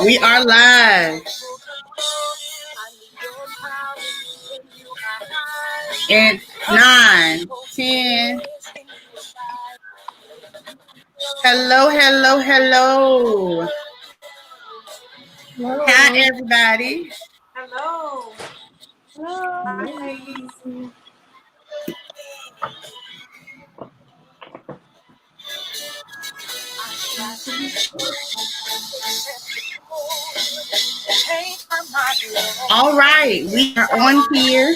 We are live. And 9, 10. Hello, hello, hello. Hello. Hi, everybody. Hello. Hello. Hi, ladies. All right, we are on here.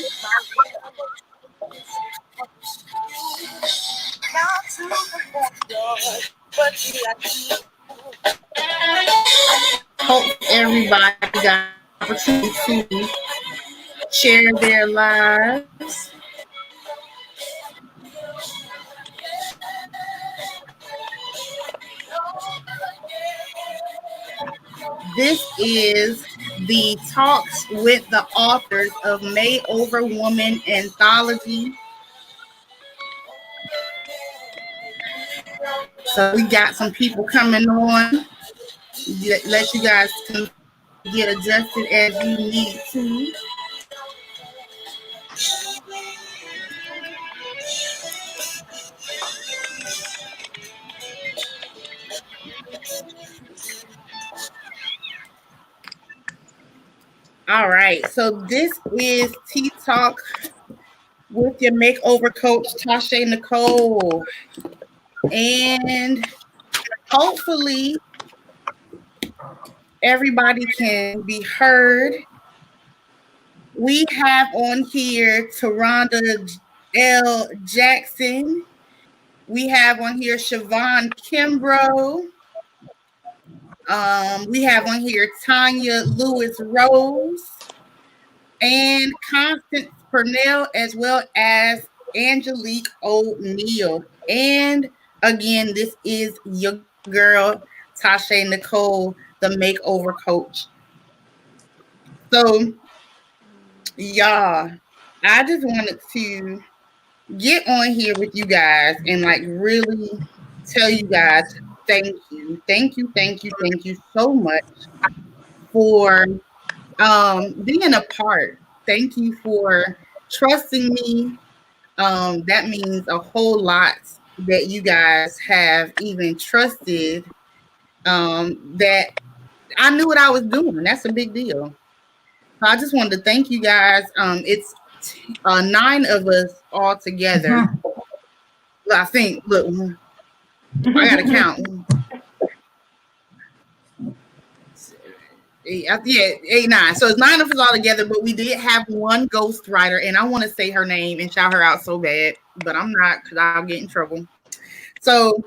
Hope everybody got an opportunity to share their lives. This is the Talks with the authors of Over Woman Anthology. So we got some people coming on. Let you guys get adjusted as you need to. All right, so this is Tea Talk with your makeover coach, Tasha Nicole. And hopefully everybody can be heard. We have on here Taronda L. Jackson. We have on here Siobhan Kimbrough. We have on here Tanya Lewis Rose and Constance Purnell, as well as Angelique O'Neill. And again, this is your girl, Tasha Nicole, the makeover coach. So, y'all, I just wanted to get on here with you guys and like really tell you guys thank you so much for being a part. Thank you for trusting me. That means a whole lot that you guys have even trusted that I knew what I was doing. That's a big deal. So I just wanted to thank you guys. It's 9 of us all together. I think, look, I got to count. Yeah, 8, 9. So it's 9 of us all together, but we did have one ghostwriter, and I want to say her name and shout her out so bad, but I'm not because I'll get in trouble. So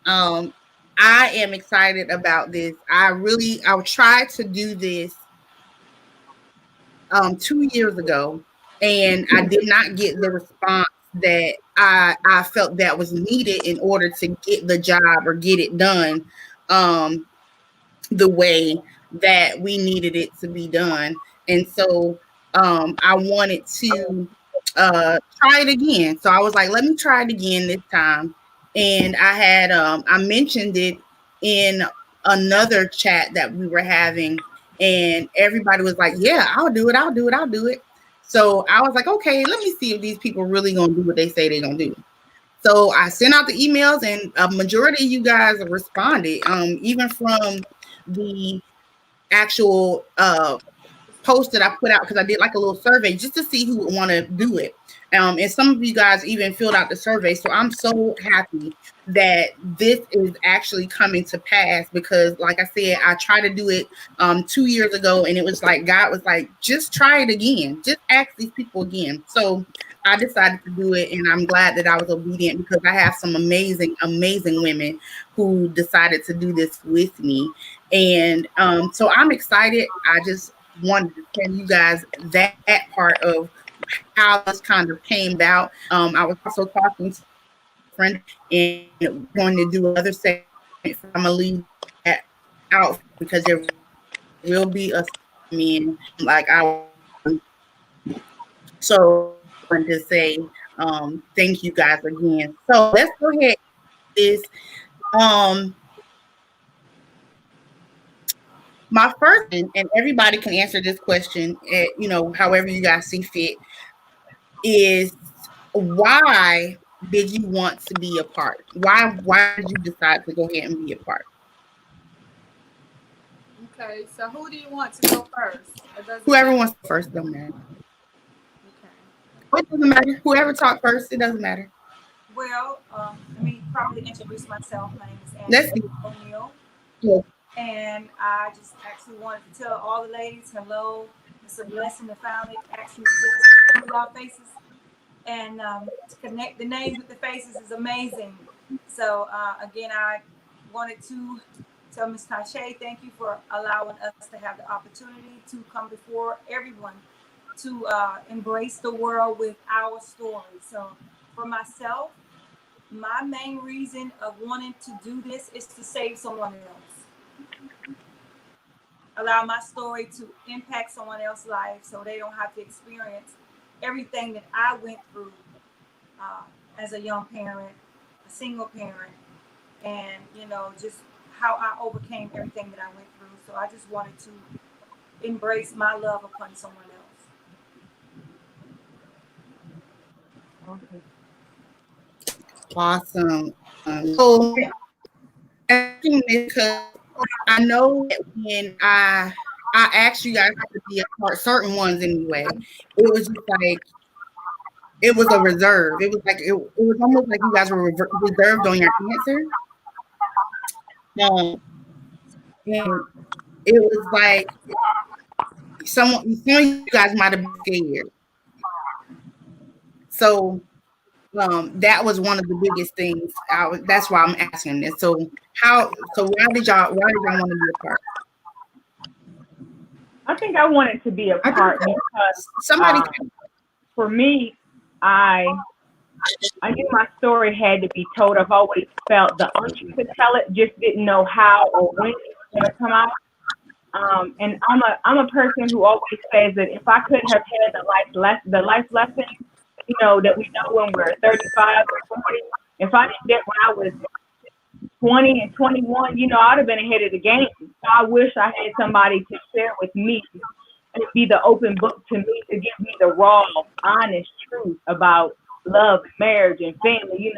I am excited about this. I tried to do this 2 years ago, and I did not get the response that I felt that was needed in order to get the job or get it done the way that we needed it to be done. And so I wanted to try it again. So I was like, let me try it again this time. And I had I mentioned it in another chat that we were having, and everybody was like, yeah, I'll do it. So I was like, okay, let me see if these people really gonna do what they say they're gonna do. So I sent out the emails, and a majority of you guys responded, even from the actual post that I put out, because I did like a little survey just to see who would want to do it. And some of you guys even filled out the survey. So I'm so happy that this is actually coming to pass, because like I said, I tried to do it 2 years ago, and it was like God was like, just try it again. Just ask these people again. So I decided to do it, and I'm glad that I was obedient, because I have some amazing women who decided to do this with me. And so I'm excited. I just wanted to tell you guys that part of how this kind of came about. I was also talking to a friend, and going to do another segment. I'm gonna leave that out because there will be a like I. So I want to say thank you guys again. So let's go ahead. This Um, my first, and everybody can answer this question, however you guys see fit, is why did you want to be a part? Why did you decide to go ahead and be a part? Okay, so who do you want to go first? It doesn't Whoever matter. wants to first, don't matter. Okay. It doesn't matter. Whoever talked first, it doesn't matter. Well, let me properly introduce myself. My name is Let's Angela O'Neill, see. and I just actually wanted to tell all the ladies hello. It's a blessing to finally actually get to see our faces, and to connect the names with the faces is amazing. So again, I wanted to tell Ms. Tashay, thank you for allowing us to have the opportunity to come before everyone to embrace the world with our story. So for myself, my main reason of wanting to do this is to save someone else, allow my story to impact someone else's life so they don't have to experience everything that I went through uh, as a young parent, a single parent, and just how I overcame everything that I went through. So I just wanted to embrace my love upon someone else. Okay. Awesome. So asking this because I know that when I asked you guys to be a part, certain ones anyway, it was just like it was a reserve. It was like it was almost like you guys were reserved on your answer. Um, and it was like some of you guys might have been scared. So that was one of the biggest things. That's why I'm asking this. So why did y'all want to be a part? I think I wanted to be a I think part because somebody. uh, for me, I I knew my story had to be told. I've always felt the unction to tell it, just didn't know how or when it was going to come out. And I'm a person who always says that if I could have had the life lessons, that we know when we're 35 or 40, if I didn't get when I was 20 and 21, I'd have been ahead of the game. So I wish I had somebody to share with me and be the open book to me to give me the raw, honest truth about love and marriage and family.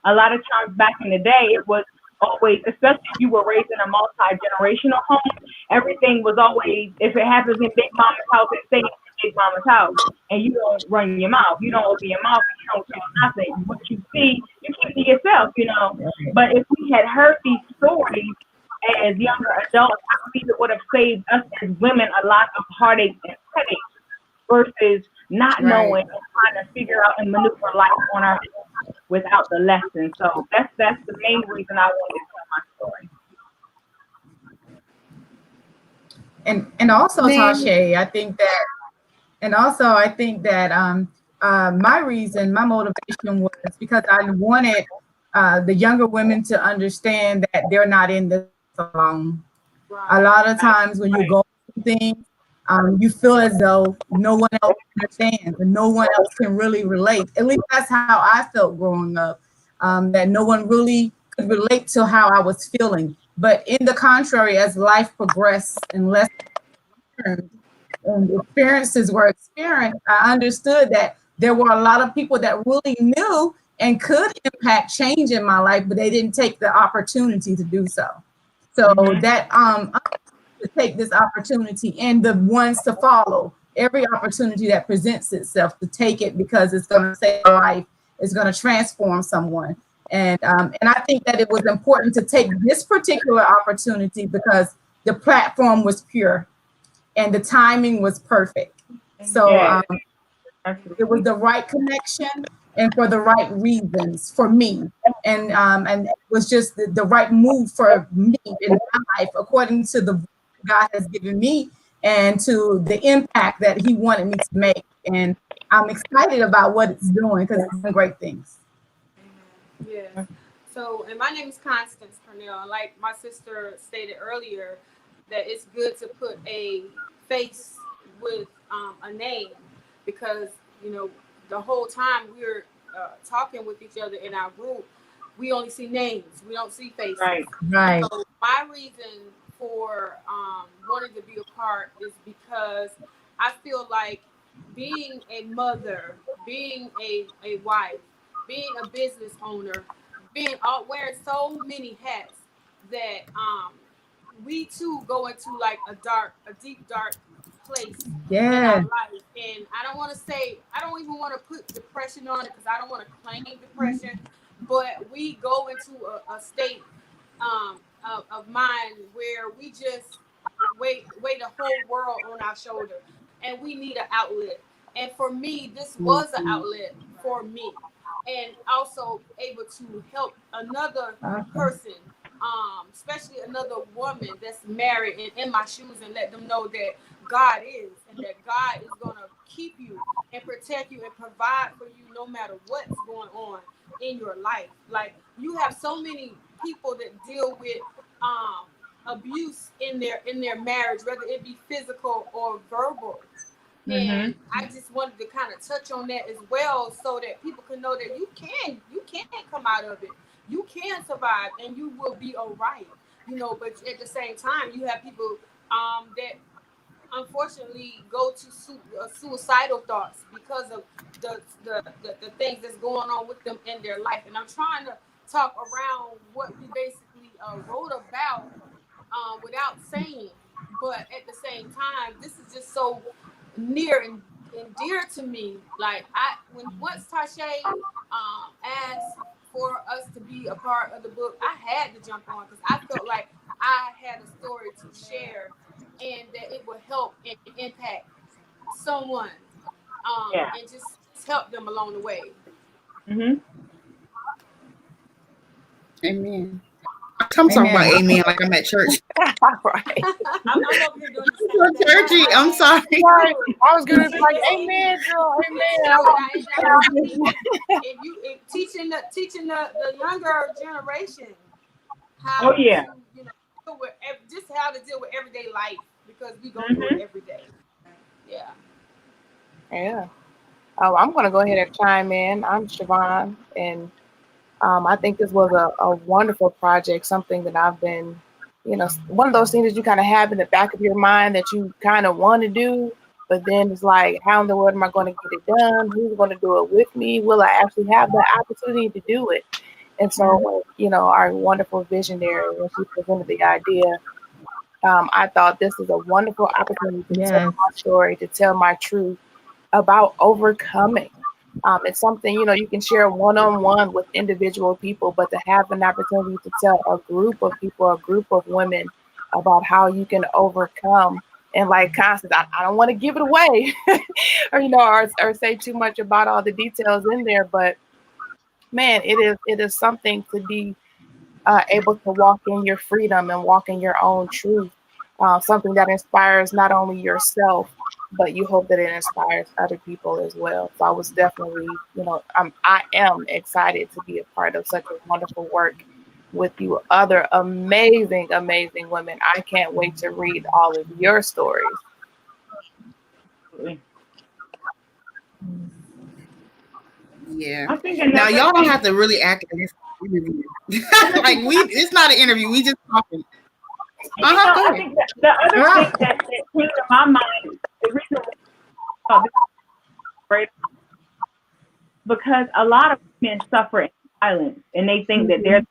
A lot of times back in the day, it was always, especially if you were raised in a multi generational home, everything was always, if it happens in Big Mama's house, it stays in Big Mama's house. And you don't run your mouth. You don't open your mouth. You don't tell nothing. What you see, you keep to yourself. But if we had heard these stories as younger adults, I believe it would have saved us as women a lot of heartache and headache versus not Right. knowing and trying to figure out and maneuver life on our own without the lesson. So that's the main reason I wanted to tell my story. And also Man, Tasha, I think that my motivation was because I wanted the younger women to understand that they're not in this alone. A Right. lot of Right, times when you right. go through things, you feel as though no one else understands and no one else can really relate. At least that's how I felt growing up, that no one really could relate to how I was feeling. But in the contrary, as life progressed and lessons learned and experiences were experienced, I understood that there were a lot of people that really knew and could impact change in my life, but they didn't take the opportunity to do so. So Mhm. that to take this opportunity and the ones to follow every opportunity that presents itself to take it because it's going to save a life, it's going to transform someone. And I think that it was important to take this particular opportunity because the platform was pure and the timing was perfect. So Amen. Yes, it was absolutely. the right connection and for the right reasons for me. And it was just the right move for me in my life according to the God has given me and to the impact that He wanted me to make. And I'm excited about what it's doing because it's doing great things. Amen. Yes. So, and my name is Constance Cornell. And like my sister stated earlier, that it's good to put a face with a name because, you know, the whole time we were talking with each other in our group, we only see names, we don't see faces. Right. Right. So my reason for wanting to be a part is because I feel like being a mother, being a wife, being a business owner, being all wearing so many hats that we too go into like a deep dark place in Yes. our life. And I don't want to say, I don't even want to put depression on it because I don't want to claim depression, but we go into a state of mind where we just weigh the whole world on our shoulder, and we need an outlet. And for me, this was an Mhm. outlet for me, and also able to help another Awesome. person, especially another woman that's married and in my shoes, and let them know that God is, and that God is gonna keep you and protect you and provide for you no matter what's going on in your life. Like, you have so many people that deal with um abuse in their marriage, whether it be physical or verbal. And Mhm. I just wanted to kind of touch on that as well, so that people can know that you can come out of it, you can survive, and you will be all right. But at the same time, you have people that unfortunately go to suicidal thoughts because of the things that's going on with them in their life. And I'm trying to talk around what we basically wrote about, without saying, but at the same time, this is just so near and dear to me. Like, when once Tashay asked for us to be a part of the book, I had to jump on because I felt like I had a story to share, and that it would help and impact someone, Yeah. and just help them along the way. Mhm. Amen. I'm talking about Amen. amen like I'm at church. I'm, I'm I'm over here doing the I'm same so thing. churchy. I'm sorry. I Right. I was gonna be like, listen. amen, girl, amen. No, and I tell I people, if teaching the younger generation Oh how to, yeah. deal with just how to deal with everyday life, because we go through it Mhm. every day. Yeah. yeah. Oh, I'm gonna go ahead and chime in. I'm Siobhan, and I think this was a wonderful project, something that I've been, one of those things that you kind of have in the back of your mind that you kind of want to do, but then it's like, how in the world am I going to get it done? Who's going to do it with me? Will I actually have the opportunity to do it? And so, our wonderful visionary, when she presented the idea, I thought this is a wonderful opportunity to tell Yes. my story, to tell my truth about overcoming. It's something, you can share one on one with individual people, but to have an opportunity to tell a group of people, a group of women about how you can overcome. And like Constance, I don't want to give it away or, or say too much about all the details in there, but man, it is something to be able to walk in your freedom and walk in your own truth. Something that inspires not only yourself, but you hope that it inspires other people as well. So I was definitely, I am excited to be a part of such a wonderful work with you, other amazing, amazing women. I can't wait to read all of your stories. Absolutely. Yeah. I think Now another y'all don't thing. have to really act like this interview. Like it's not an interview. We just talking. Go I ahead. think that the other thing Ah, that came to my mind, the reason why this is great, because a lot of women suffer in silence, and they think that they're mhm.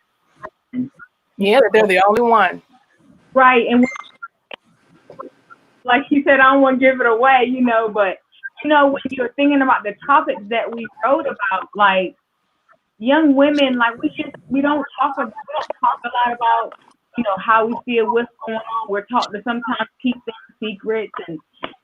you Yeah, they're know, the only one. right. And like you said, I don't want to give it away, but when you're thinking about the topics that we wrote about, like young women, like we don't talk a lot about, how we feel, what's going on. We're taught to sometimes keep things secrets, and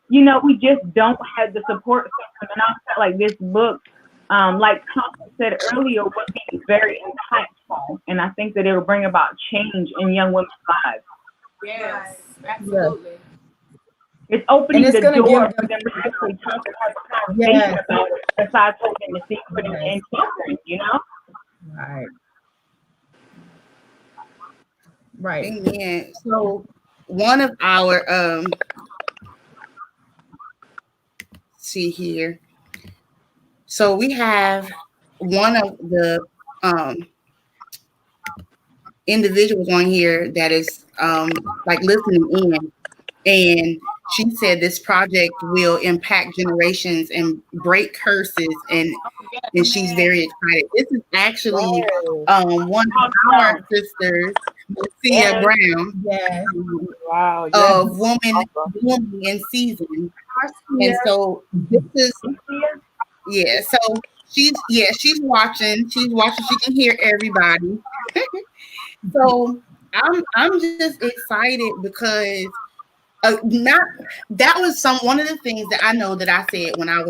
we just don't have the support system. And I felt like this book, like Constance said earlier, would be very impactful, and I think that it will bring about change in young women's lives. Yes, Right. Yes. absolutely. It's And opening it's the gonna give door for them, them to actually talk and have a conversation yes, about it, besides holding the secret yes, and keeping. right, right. Amen. So one of our see here. So we have one of the um individuals on here that is like listening in, and she said this project will impact generations and break curses, and she's Amen. very excited. This is actually Yes. one of our Awesome. sisters, Lucia Yes. Brown, Yes. um, Wow. Yes. of Woman Awesome. Blooming in Season. And Marcia. so this is, Lucia. yeah, so she's watching. She's watching. She can hear everybody. So I'm just excited because not that was some one of the things that I know that I said when I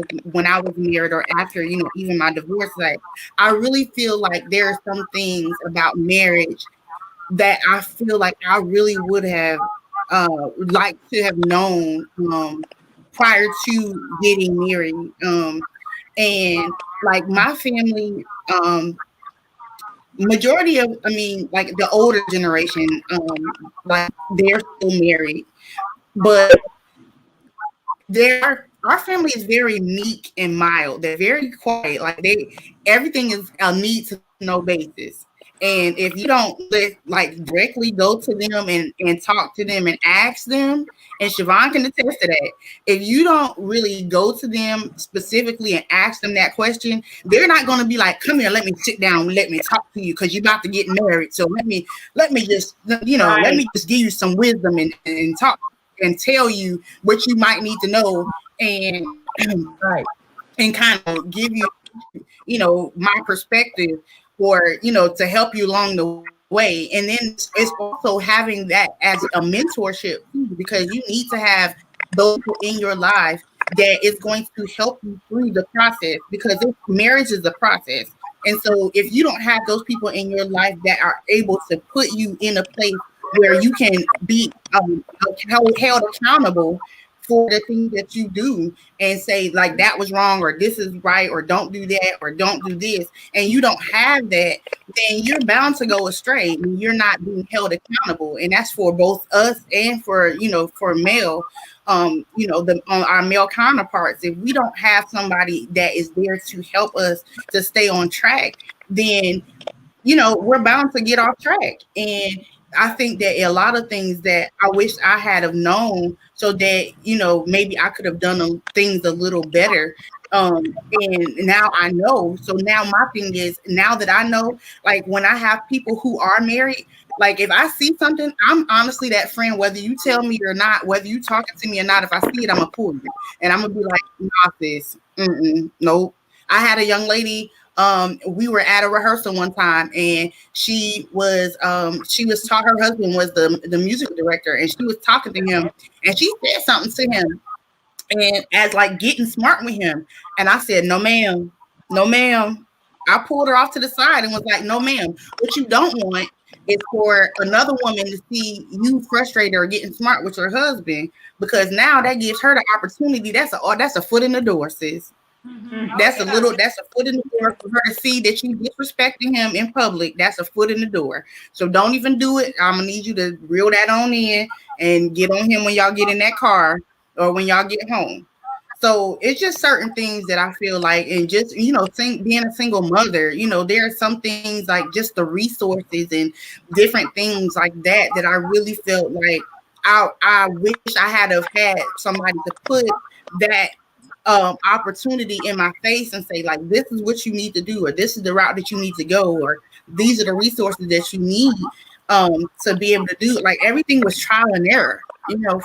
was married or after, even my divorce. Like, I really feel like there are some things about marriage that I feel like I really would have liked to have known prior to getting married. And like my family, majority of, I mean, like the older generation, like they're still married, but our family is very meek and mild. They're very quiet. Like everything is a need to know basis. And if you don't like directly go to them and talk to them and ask them, and Siobhan can attest to that, if you don't really go to them specifically and ask them that question, they're not going to be like, "Come here, let me sit down, let me talk to you, because you're about to get married. So let me just let Right. me just give you some wisdom and talk and tell you what you might need to know, and Right. and kind of give you my perspective, or to help you along the way. And then it's also having that as a mentorship too, because you need to have those people in your life that is going to help you through the process, because marriage is a process. And so if you don't have those people in your life that are able to put you in a place where you can be held accountable for the things that you do, and say like that was wrong, or this is right, or don't do that, or don't do this, and you don't have that, then you're bound to go astray and you're not being held accountable. And that's for both us and for male, our male counterparts. If we don't have somebody that is there to help us to stay on track, then we're bound to get off track. And I think that a lot of things that I wish I had have known, so that, maybe I could have done things a little better. And now I know. So now my thing is, now that I know, like when I have people who are married, like if I see something, I'm honestly that friend, whether you tell me or not, whether you talking to me or not, if I see it, I'm gonna pull you. And I'm gonna be like, nah, sis, nope. I had a young lady, we were at a rehearsal one time, and she was taught, her husband was the music director, and she was talking to him, and she said something to him, and as like getting smart with him. And I said, no ma'am, no ma'am. I pulled her off to the side and was like, no ma'am, what you don't want is for another woman to see you frustrated or getting smart with your husband, because now that gives her the opportunity. That's a foot in the door, sis. Mm-hmm. Oh That's yeah. that's a foot in the door for her to see that you disrespecting him in public. That's a foot in the door. So don't even do it. I'm gonna need you to reel that on in and get on him when y'all get in that car or when y'all get home. So it's just certain things that I feel like, and just being a single mother, there are some things like just the resources and different things like that I really felt like I wish I had have had somebody to put that opportunity in my face and say, like, this is what you need to do, or this is the route that you need to go, or these are the resources that you need to be able to do it. Like, everything was trial and error,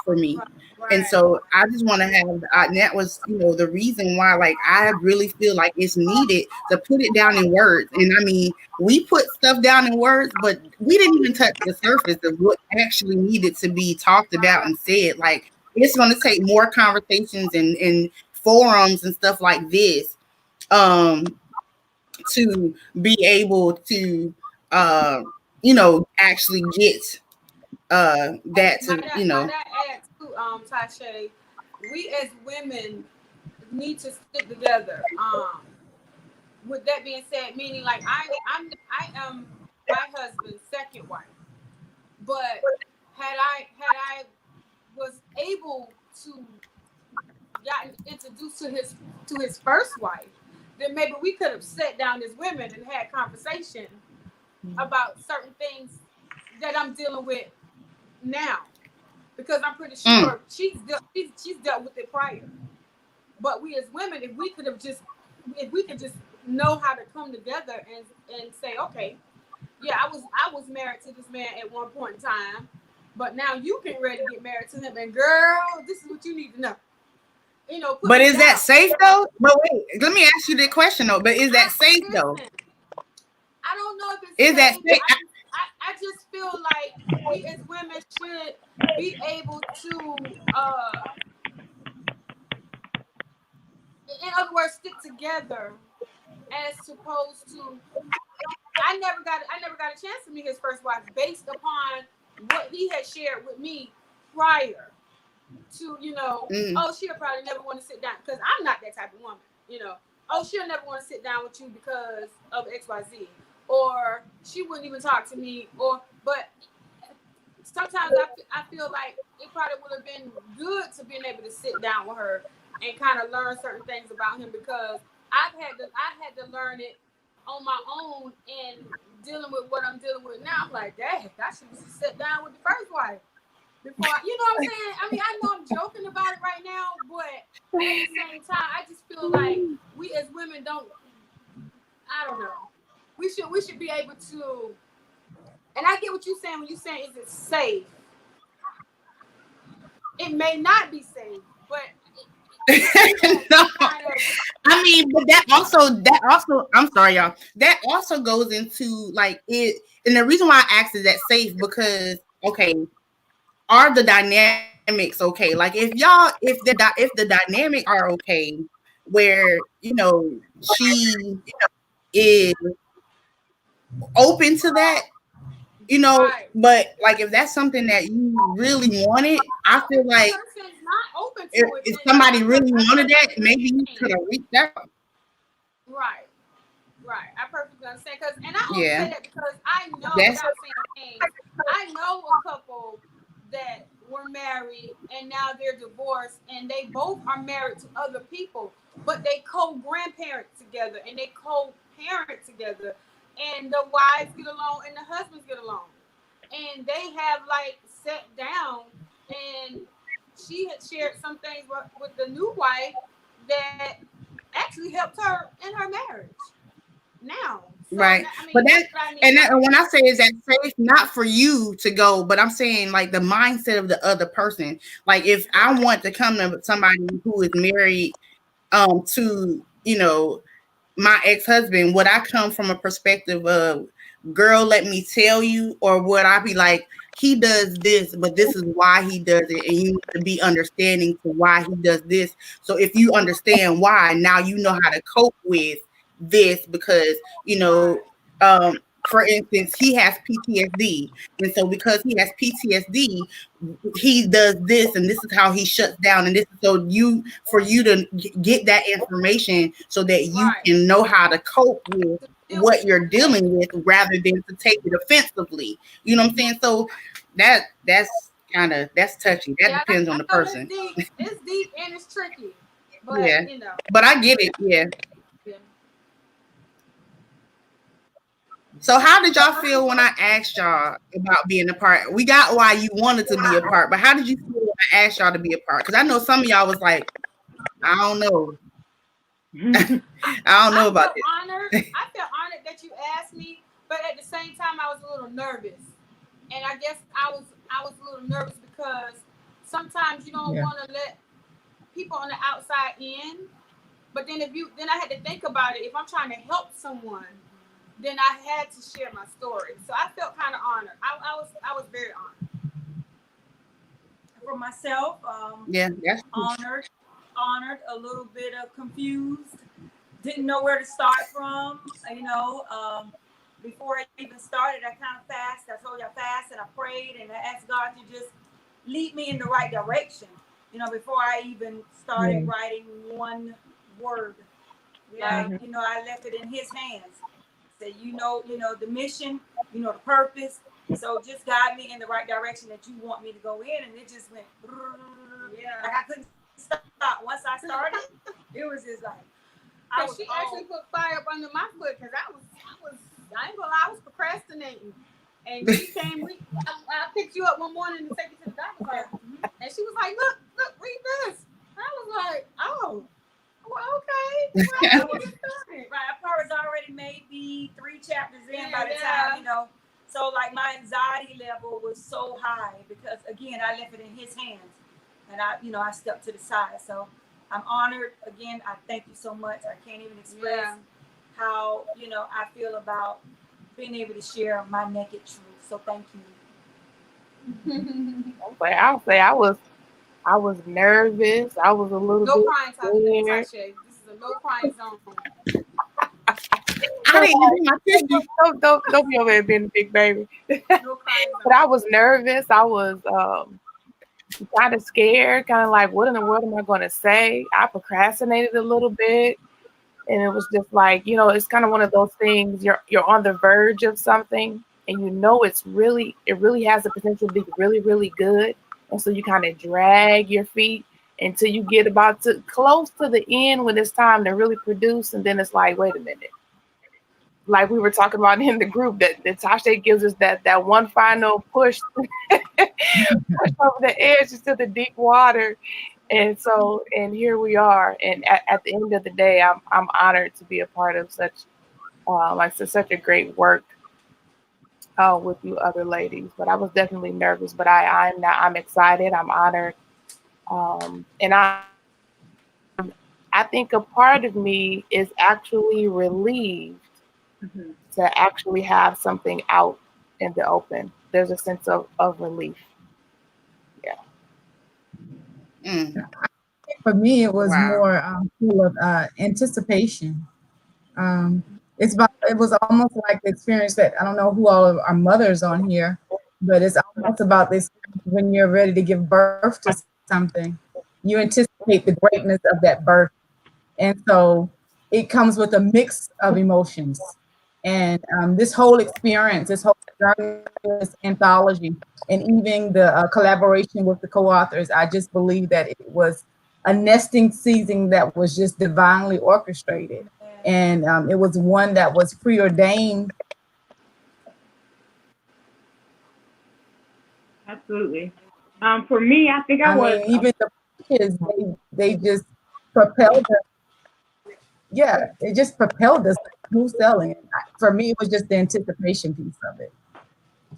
for me. Right. And Right. so I just want to have, and that was, the reason why, like, I really feel like it's needed to put it down in words. And I mean, we put stuff down in words, but we didn't even touch the surface of what actually needed to be talked about and said. Like, it's going to take more conversations and forums and stuff like this um to be able to actually get that Might to I add too, Tasha, we as women need to stick together. With that being said, meaning like I am my husband's second wife, but had I was able to gotten introduced to his first wife, then maybe we could have sat down as women and had conversation about certain things that I'm dealing with now, because I'm pretty Mm. sure she's dealt with it prior. But we as women, if we could just know how to come together and say, okay, yeah, I was married to this man at one point in time, but now you getting ready to get married to him, and girl, this is what you need to know. Put But it is that down. safe though? But wait, let me ask you the question though. But is that safe though? Listen, I don't know if it's Is that safe. safe? I just feel like we as women should be able to, in other words, stick together as opposed to. I never got a chance to meet his first wife based upon what he had shared with me prior to, Mm, oh, she'll probably never want to sit down because I'm not that type of woman, oh, she'll never want to sit down with you because of XYZ, or she wouldn't even talk to me, but sometimes I feel like it probably would have been good to being able to sit down with her and kind of learn certain things about him, because I had to learn it on my own, and dealing with what I'm dealing with now. I'm like, dang, I should have sit down with the first wife before. You know what I'm saying? I mean, I know I'm joking about it right now, but at the same time, I just feel like we as women don't. I don't know. We should be able to. And I get what you're saying when you're saying, is it safe? It may not be safe, but you know, no, kind of. I mean, but I'm sorry, y'all. That also goes into like it, and the reason why I asked is that safe because okay, are the dynamics okay? Like if the dynamic are okay, where she is open to that, Right. but like if that's something that you really wanted, I Now, feel if the like person's not open if, to it, if then somebody I really wanted that, perfectly maybe you could understand. have reached out. Right. Right. I perfectly understand. And I only Yeah, say that because I know, that's without saying names, I know a couple that were married and now they're divorced, and they both are married to other people, but they co-grandparent together and they co-parent together, and the wives get along and the husbands get along, and they have like sat down, and she had shared some things with the new wife that actually helped her in her marriage now. So right. I mean, But that's that what I mean and by that, and that. when I say is that safe, not for you to go, but I'm saying like the mindset of the other person. Like if I Right. want to come to somebody who is married to my ex-husband, would I come from a perspective of, girl, let me tell you, or would I be like, he does this, but this is why he does it, and you need to be understanding to why he does this. So if you understand why, now you know how to cope with this because for instance, he has PTSD, and so because he has PTSD, he does this and this is how he shuts down, and this is so you for you to get that information so that you Right. can know how to cope with To deal what with it. you're Yeah. dealing with rather than to take it offensively. You know what I'm saying? So that's touchy. That Yeah, depends on I the know it's person. deep. It's deep and it's tricky, but Yeah, but I get it. Yeah. yeah. So how did y'all feel when I asked y'all about being a part? We got why you wanted to be a part, but how did you feel when I asked y'all to be a part? Because I know some of y'all was like, I don't know. I don't know I about felt honored. this. I felt honored that you asked me, but at the same time, I was a little nervous, and I guess I was a little nervous because sometimes you don't Yeah. want to let people on the outside in. But then I had to think about it. If I'm trying to help someone, then I had to share my story. So I felt kind of honored. I was very honored. For myself, Yeah, that's true. honored, honored, a little bit of confused, didn't know where to start from. Before I even started, I kind of fasted. I told you I fasted, I prayed, and I asked God to just lead me in the right direction. Before I even Yeah. started writing one word, Yeah. like I left it in His hands. Said, the mission, the purpose. So just guide me in the right direction that you want me to go in, and it just went Yeah. like I couldn't stop. Once I started, it was just like I was Cause she all actually put fire up under my foot. Cause I ain't gonna lie, I was procrastinating. And she came, I picked you up one morning to take you to the doctor's office. And she was like, look, read this. I was like, oh, well, okay. Well, I will get started. Right, I was already maybe 3 chapters in by the time, So like my anxiety level was so high because again, I left it in his hands, and I stepped to the side. So I'm honored. Again, I thank you so much. I can't even express how I feel about being able to share my naked truth. So thank you. I'll say I was nervous. I was a little no bit crying, Tasha. This is a no crying zone. I didn't even do my tissue. Don't be over there being a big baby. No crying zone. But I was nervous. I was kind of scared, kind of like, what in the world am I going to say? I procrastinated a little bit. And it was just like, it's kind of one of those things, you're on the verge of something and it really has the potential to be really, really good. And so you kind of drag your feet until you get about close to the end when it's time to really produce. And then it's like, wait a minute. Like we were talking about in the group, that Tasha gives us that one final push, push over the edge into the deep water. And so, and here we are. And at the end of the day, I'm honored to be a part of such a great work with you other ladies. But I was definitely nervous. But I'm excited. I'm honored, and I think a part of me is actually relieved to actually have something out in the open. There's a sense of relief. For me, it was more full of anticipation. It was almost like the experience that I don't know who all of our mothers on here, but it's almost about this when you're ready to give birth to something, you anticipate the greatness of that birth, and so it comes with a mix of emotions. And this whole experience, this whole journey, this anthology, and even the collaboration with the co-authors, I just believe that it was a nesting season that was just divinely orchestrated. And it was one that was preordained. Absolutely. For me, I think I was. Mean, even the kids, they just propelled us. Yeah, it just propelled us. Who's selling it? For me, it was just the anticipation piece of it.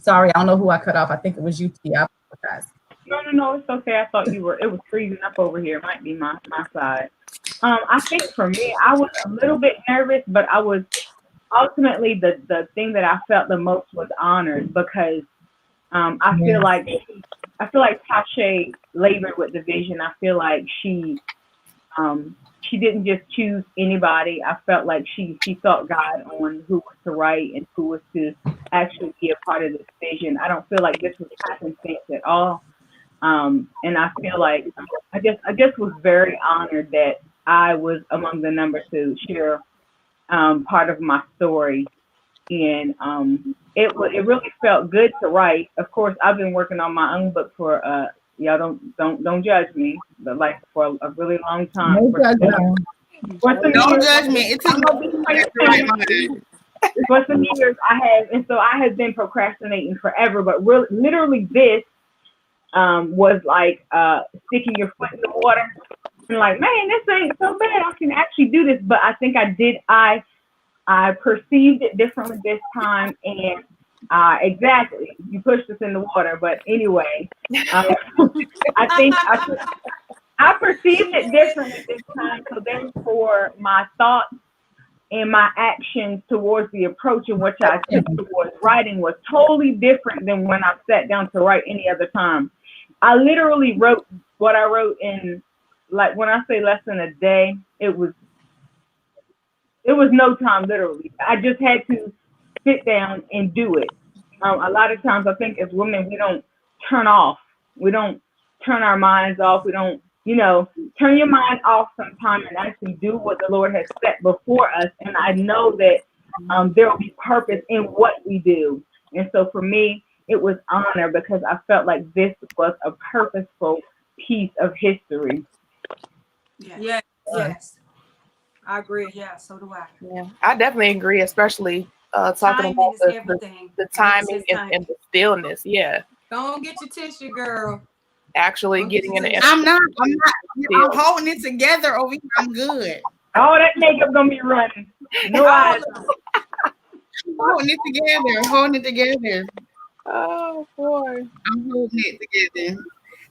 Sorry, I don't know who I cut off. I think it was you, T. I apologize. No, it's okay. I thought it was freezing up over here. It might be my side. I think for me, I was a little bit nervous, but I was ultimately the thing that I felt the most was honored because I feel like Tasha labored with the vision. I feel like she didn't just choose anybody. I felt like she sought God on who was to write and who was to actually be a part of this vision. I don't feel like this was happenstance at all. And I feel like I just was very honored that I was among the number to share part of my story. And it really felt good to write. Of course, I've been working on my own book for y'all don't judge me, but like for a really long time. Don't judge me. It's for some years I have been procrastinating forever, but literally this was like sticking your foot in the water and like, man, this ain't so bad. I can actually do this. But I think I perceived it differently this time, and exactly, you pushed us in the water. But anyway, I think I perceived it differently this time. So therefore, my thoughts and my actions towards the approach in which I took towards writing was totally different than when I sat down to write any other time. I literally wrote what I wrote in, like, when I say less than a day, it was no time, literally. I just had to sit down and do it. A lot of times I think as women, we don't turn off. We don't turn our minds off. We don't, turn your mind off sometime and actually do what the Lord has set before us. And I know that there will be purpose in what we do. And so for me, it was honor because I felt like this was a purposeful piece of history. Yes. I agree. Yeah, so do I. Yeah, I definitely agree, especially talking Timing about is everything. the And it timing says and timing. the stillness. Yeah, Don't get your tissue, girl. actually Don't get getting your in the tissue. I'm still. holding it together over here. I'm good. All that makeup gonna be running. No All eyes. of it. I'm holding it together. I'm holding it together. Oh boy. I'm holding it together.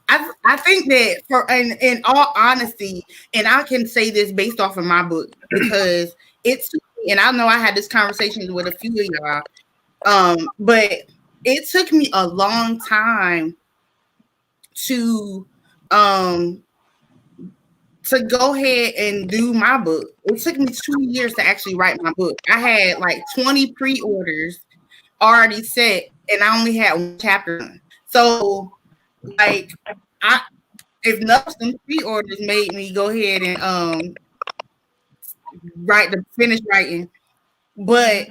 I think that for in all honesty, and I can say this based off of my book because it's and I know I had this conversation with a few of y'all. But it took me a long time to um go ahead and do my book. It took me 2 years to actually write my book. I had like 20 pre-orders already set, and I only had one chapter done. So, like, I if nothing, pre-orders made me go ahead and finish writing. But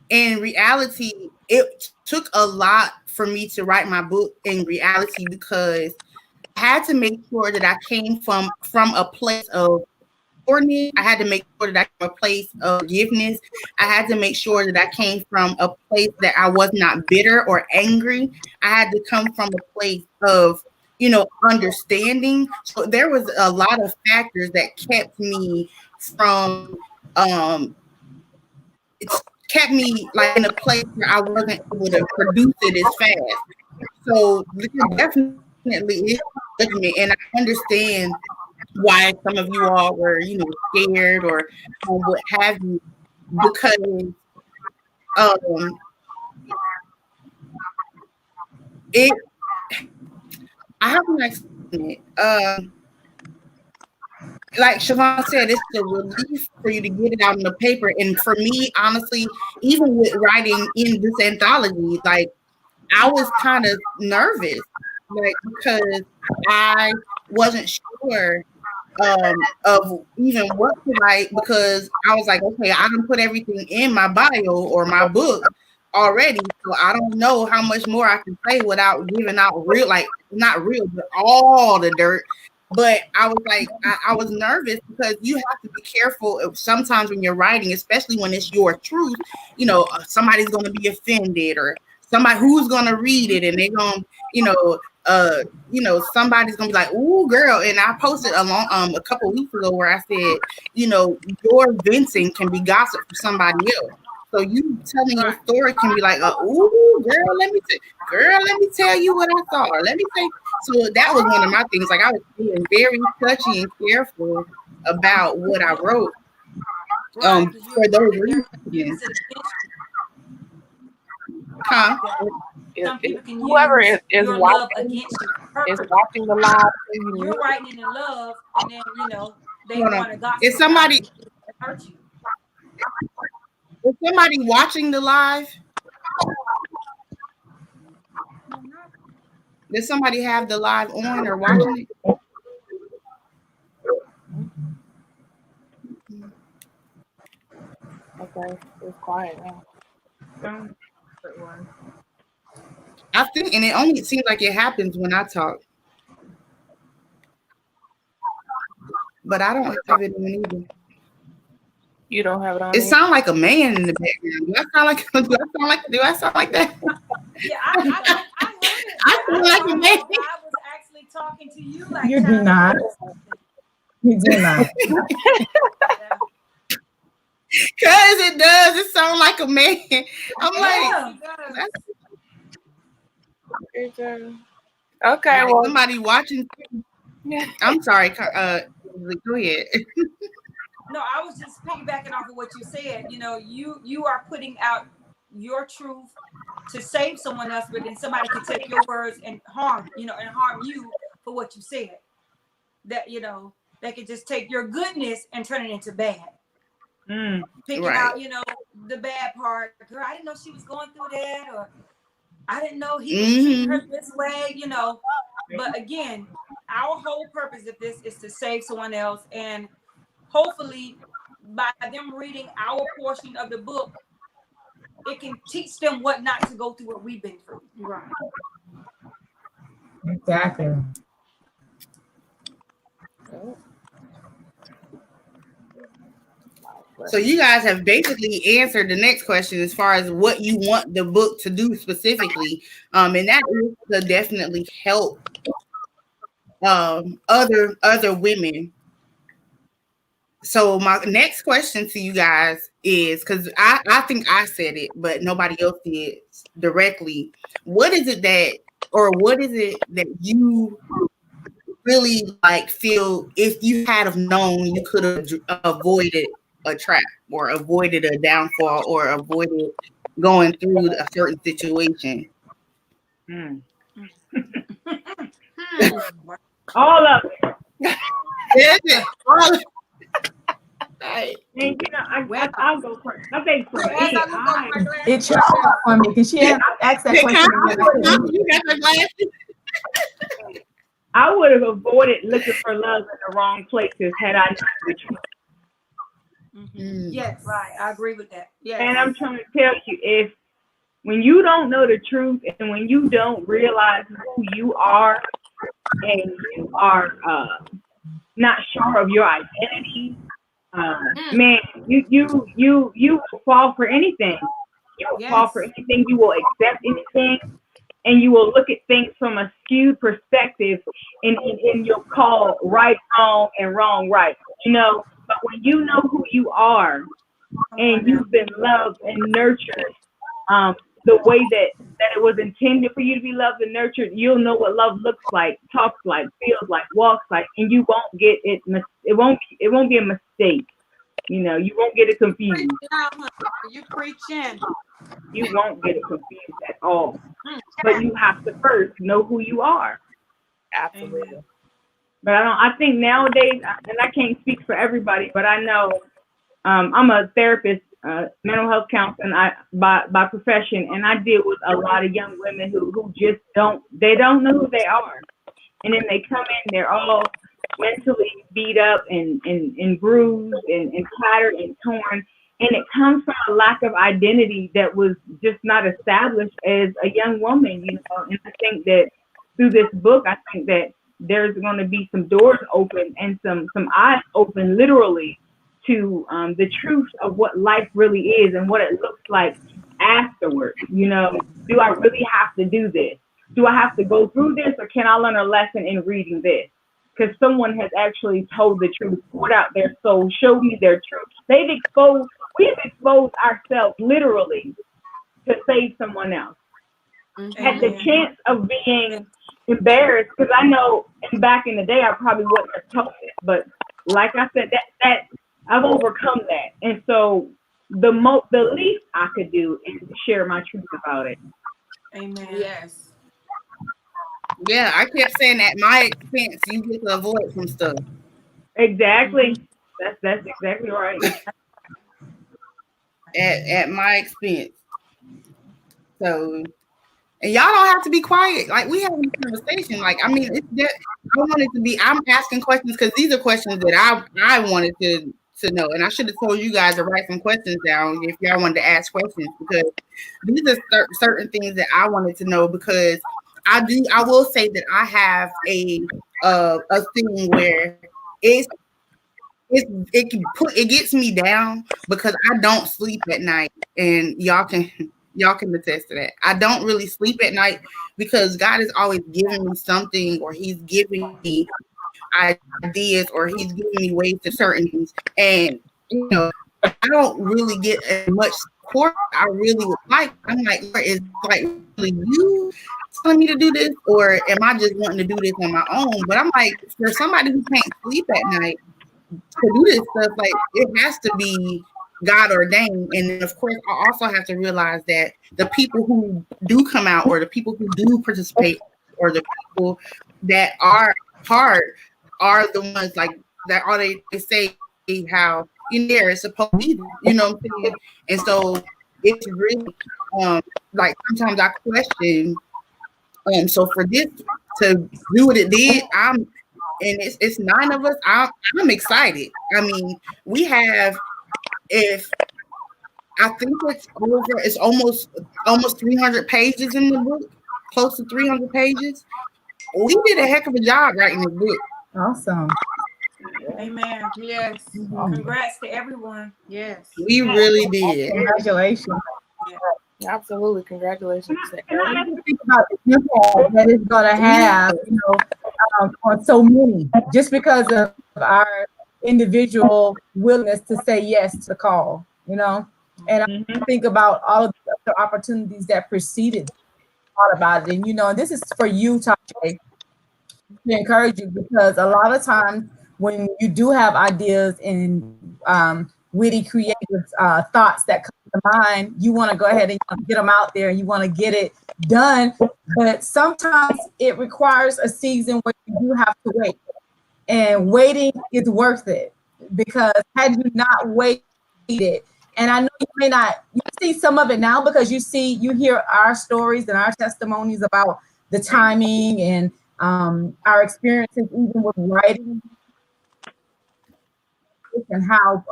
in reality, it took a lot for me to write my book in reality because I had to make sure that I came from a place of I had to make sure that I came from a place of forgiveness. I had to make sure that I came from a place that I was not bitter or angry. I had to come from a place of, understanding. So there was a lot of factors that kept me from it's kept me like in a place where I wasn't able to produce it as fast. So there definitely is judgment, and I understand why some of you all were, scared or what have you, because um, it. I have to explain it. Like Siobhan said, it's a relief for you to get it out on the paper, and for me, honestly, even with writing in this anthology, like I was kind of nervous, like because I wasn't sure of even what to write because I was like, okay, I done put everything in my bio or my book already, so I don't know how much more I can say without giving out real, like not real, but all the dirt. But I was like, I was nervous because you have to be careful of sometimes when you're writing, especially when it's your truth. Somebody's going to be offended or somebody who's going to read it and they're going to, somebody's gonna be like, "Ooh, girl!" And I posted a couple weeks ago where I said, your venting can be gossip for somebody else. So you telling your story can be like, "Ooh, girl, let me tell you what I saw. Let me say." So that was one of my things. Like I was being very touchy and careful about what I wrote. Right, because For those they're reasons, use it against huh? you. Some people can Whoever use is your love watching against you is purpose. watching the live. You're writing it in love, and then they Hold want on. to gossip about it and hurt you. Is somebody watching the live? Does somebody have the live on or watching it? Okay, it's quiet now. I think, and it only seems like it happens when I talk, but I don't have it on either. You don't have it on It either? sounds like a man in the background. Do I sound like? Do I sound like that? Yeah, I heard it, I but sound I like a thought man. God was actually talking to you, like You do telling not. you something. You do not. Yeah. Cause it does. It sounds like a man. I'm like, Yeah. She does. Okay, like well, somebody watching. I'm sorry. Go ahead. No, I was just piggybacking off of what you said. You are putting out your truth to save someone else, but then somebody could take your words and harm you for what you said. That they could just take your goodness and turn it into bad. Picking Right. out, the bad part. Girl, I didn't know she was going through that, or I didn't know he was treating Mm-hmm. her this way. But again, our whole purpose of this is to save someone else, and hopefully by them reading our portion of the book, it can teach them what not to go through what we've been through. Right. Exactly. So you guys have basically answered the next question as far as what you want the book to do specifically, and that is to definitely help other women. So my next question to you guys is, because I think I said it, but nobody else did directly. What is it that you really like feel if you had have known you could have avoided a trap or avoided a downfall or avoided going through a certain situation? Hmm. Hmm. All of it. Is it? Right. And Well, I'll go first. I think for as me, I look over my It glasses changed myself, for me because she had asked that question. You got the glasses. I would have avoided looking for love in the wrong places had I known the truth. Yes, right. I agree with that. Yes. And I'm trying to tell you, if when you don't know the truth and when you don't realize who you are and you are not sure of your identity, man, you will fall for anything. You will fall for Yes. anything. You will accept anything, and you will look at things from a skewed perspective, and you'll call right wrong and wrong right. But when you know who you are and you've been loved and nurtured the way that it was intended for you to be loved and nurtured, you'll know what love looks like, talks like, feels like, walks like, and you won't get it. It won't be a mistake. You won't get it confused. you preaching. You won't get it confused at all. But you have to first know who you are. Absolutely. But I think nowadays, and I can't speak for everybody, but I know I'm a therapist, mental health counselor, and by profession, and I deal with a lot of young women who just don't know who they are, and then they come in, they're all mentally beat up and bruised and tattered and torn, and it comes from a lack of identity that was just not established as a young woman, And I think that through this book, I think that there's going to be some doors open and some eyes open, literally, to the truth of what life really is and what it looks like afterwards. Do I really have to do this? Do I have to go through this, or can I learn a lesson in reading this? Because someone has actually told the truth, poured out their soul, showed me their truth. We've exposed ourselves literally to save someone else. Had the chance of being embarrassed, because I know back in the day I probably wouldn't have told it, but like I said, that I've overcome that, and so the least I could do is share my truth about it. Amen. Yes. Yeah, I kept saying at my expense, you get to avoid some stuff. Exactly. That's exactly right. At my expense. So, and y'all don't have to be quiet. Like, we having a conversation. Like, I mean, I wanted to be. I'm asking questions because these are questions that I wanted to know, and I should have told you guys to write some questions down if y'all wanted to ask questions, because these are certain things that I wanted to know, because I will say that I have a thing where it gets me down because I don't sleep at night, and y'all can attest to that. I don't really sleep at night because God is always giving me something, or He's giving me ideas, or He's giving me ways to certain things, and I don't really get as much support I really would like. I'm like, is like really you telling me to do this, or am I just wanting to do this on my own? But I'm like, for somebody who can't sleep at night to do this stuff, like, it has to be God ordained. And then, of course, I also have to realize that the people who do come out, or the people who do participate, or the people that are hard, are the ones like that. Are they say how they're supposed to be, what I'm saying? And so it's really like sometimes I question. So for this to do what it did, and it's 9 of us. I'm excited. I mean, we have, if I think it's almost 300 pages in the book, close to 300 pages. We did a heck of a job writing the book. Awesome. Amen. Yes. Congrats to everyone. Yes. We really did. Congratulations. Absolutely. Congratulations to And I everyone. have to think about the impact that it's going to have, on so many, just because of our individual willingness to say yes to the call. And I think about all of the other opportunities that preceded thought about it. And this is for you, Tasha, to encourage you, because a lot of times when you do have ideas and witty, creative thoughts that come to mind, you want to go ahead and get them out there and you want to get it done. But sometimes it requires a season where you do have to wait, and waiting is worth it, because had you not waited, and I know you see some of it now because you hear our stories and our testimonies about the timing and our experiences even with writing and how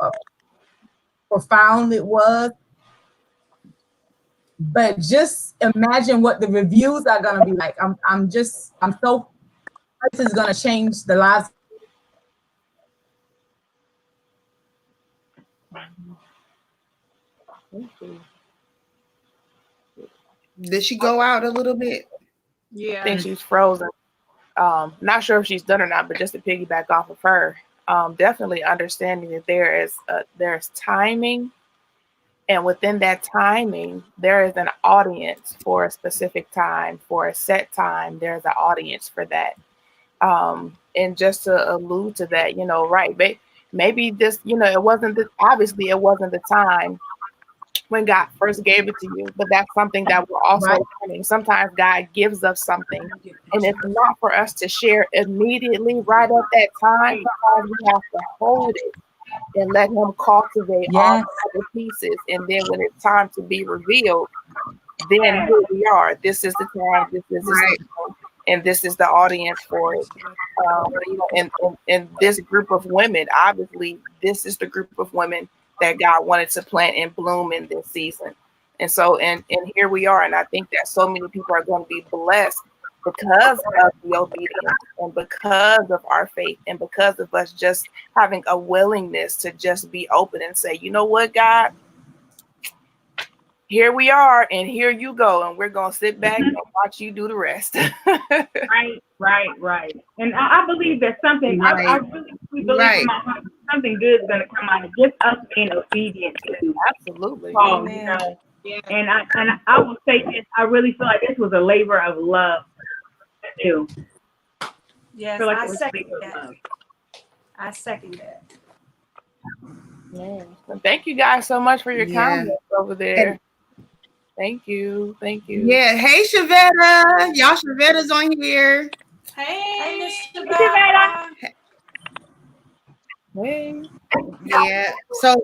profound it was. But just imagine what the reviews are going to be like. I'm so this is going to change the lives. Did she go out a little bit? I Yeah. think she's frozen. Not sure if she's done or not, but just to piggyback off of her, definitely understanding that there's timing, and within that timing, there is an audience for a specific time, for a set time. There's an audience for that. And just to allude to that, right? Maybe this, it wasn't obviously it wasn't the time when God first gave it to you, but that's something that we're also learning. Sometimes God gives us something, and it's not for us to share immediately right at that time. Sometimes we have to hold it and let Him cultivate all the other pieces, and then when it's time to be revealed, then here we are. This is the time. This is the time, and this is the audience for it. And this group of women, obviously, this is the group of women that God wanted to plant and bloom in this season. And so, and here we are. And I think that so many people are going to be blessed because of the obedience and because of our faith and because of us just having a willingness to just be open and say, you know what, God, here we are and here you go. And we're going to sit back and watch you do the rest. Right. And I believe that something, I really believe in my heart, something good is going to come out of just us being obedient to Absolutely. Paul, Yeah. And I will say this, I really feel like this was a labor of love too. Yes, I I feel like second that. I second that. Yeah. Thank you guys so much for your comments over there. Thank you. Yeah. Hey, Shavetta. Y'all, Shavetta's on here. Hey, Shavetta. Hey. Yeah. So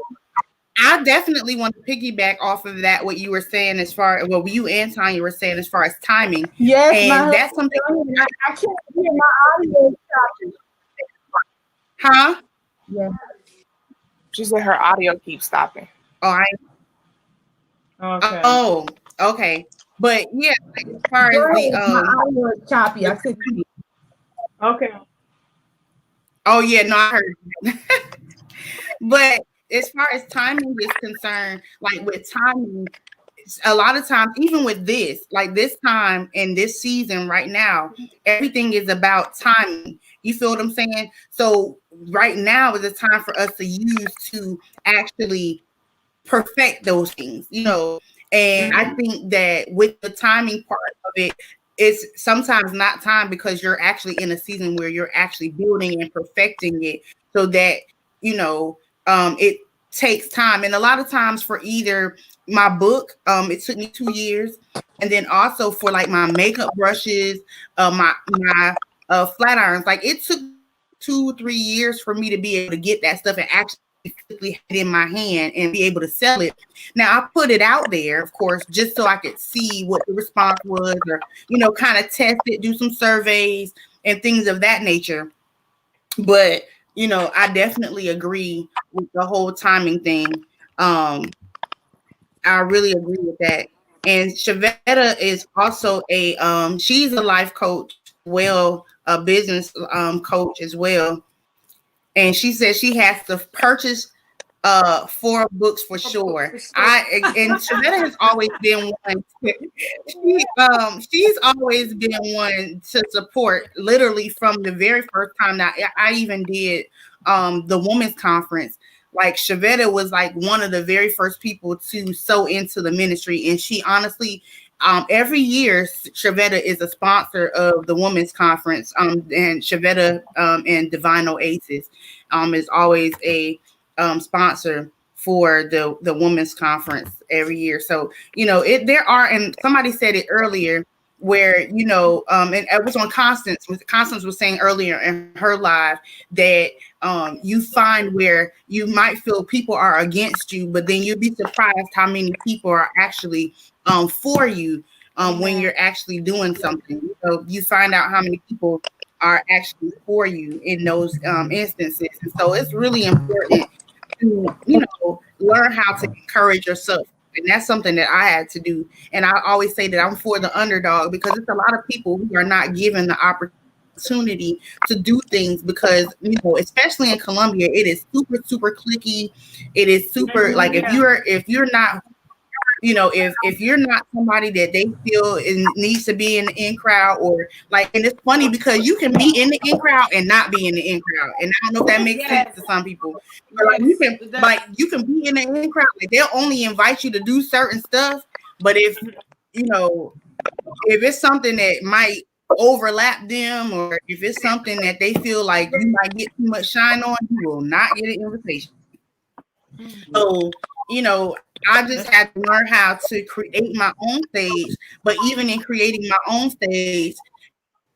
I definitely want to piggyback off of that, what you were saying as far as you and Tanya were saying as far as timing. Yes, and that's something I can't hear my audio. Huh? Yeah. She said her audio keeps stopping. Okay. But yeah, as far as my audio is choppy. I couldn't hear. Okay. Oh yeah, no, I heard. But as far as timing is concerned, like with timing, a lot of times, even with this, like this time and this season right now, everything is about timing. You feel what I'm saying? So right now is the time for us to use to actually perfect those things, And I think that with the timing part of it, it's sometimes not time because you're actually in a season where you're actually building and perfecting it so that, it takes time. And a lot of times for either my book, it took me 2 years. And then also for like my makeup brushes, my flat irons, like it took 2-3 years for me to be able to get that stuff and actually physically have it in my hand and be able to sell it. Now I put it out there, of course, just so I could see what the response was, or kind of test it, do some surveys and things of that nature. But I definitely agree with the whole timing thing. I really agree with that. And Shavetta is also she's a life coach, well, a business coach as well. and she said she has to purchase 4 books for sure. And Shavetta has always been one. She's always been one to support. Literally from the very first time that I even did the women's conference. Like Shavetta was like one of the very first people to sew into the ministry, and she honestly. Every year, Shavetta is a sponsor of the women's conference, and Shavetta and Divine Oasis is always a sponsor for the women's conference every year. So there are, and somebody said it earlier, where and it was on Constance. Constance was saying earlier in her live that you find where you might feel people are against you, but then you'll be surprised how many people are actually for you when you're actually doing something. So you find out how many people are actually for you in those instances. And so it's really important to, learn how to encourage yourself. And that's something that I had to do. And I always say that I'm for the underdog, because it's a lot of people who are not given the opportunity to do things, because, especially in Colombia, it is super, super cliquey. It is super, like, if you're not, if you're not somebody that they feel needs to be in the in crowd, or like, and it's funny because you can be in the in crowd and not be in the in crowd, and I don't know if that makes sense to some people, but you can be in the in crowd, like they'll only invite you to do certain stuff, but if it's something that might overlap them, or if it's something that they feel like you might get too much shine on, you will not get an invitation. So, I just had to learn how to create my own stage. But even in creating my own stage,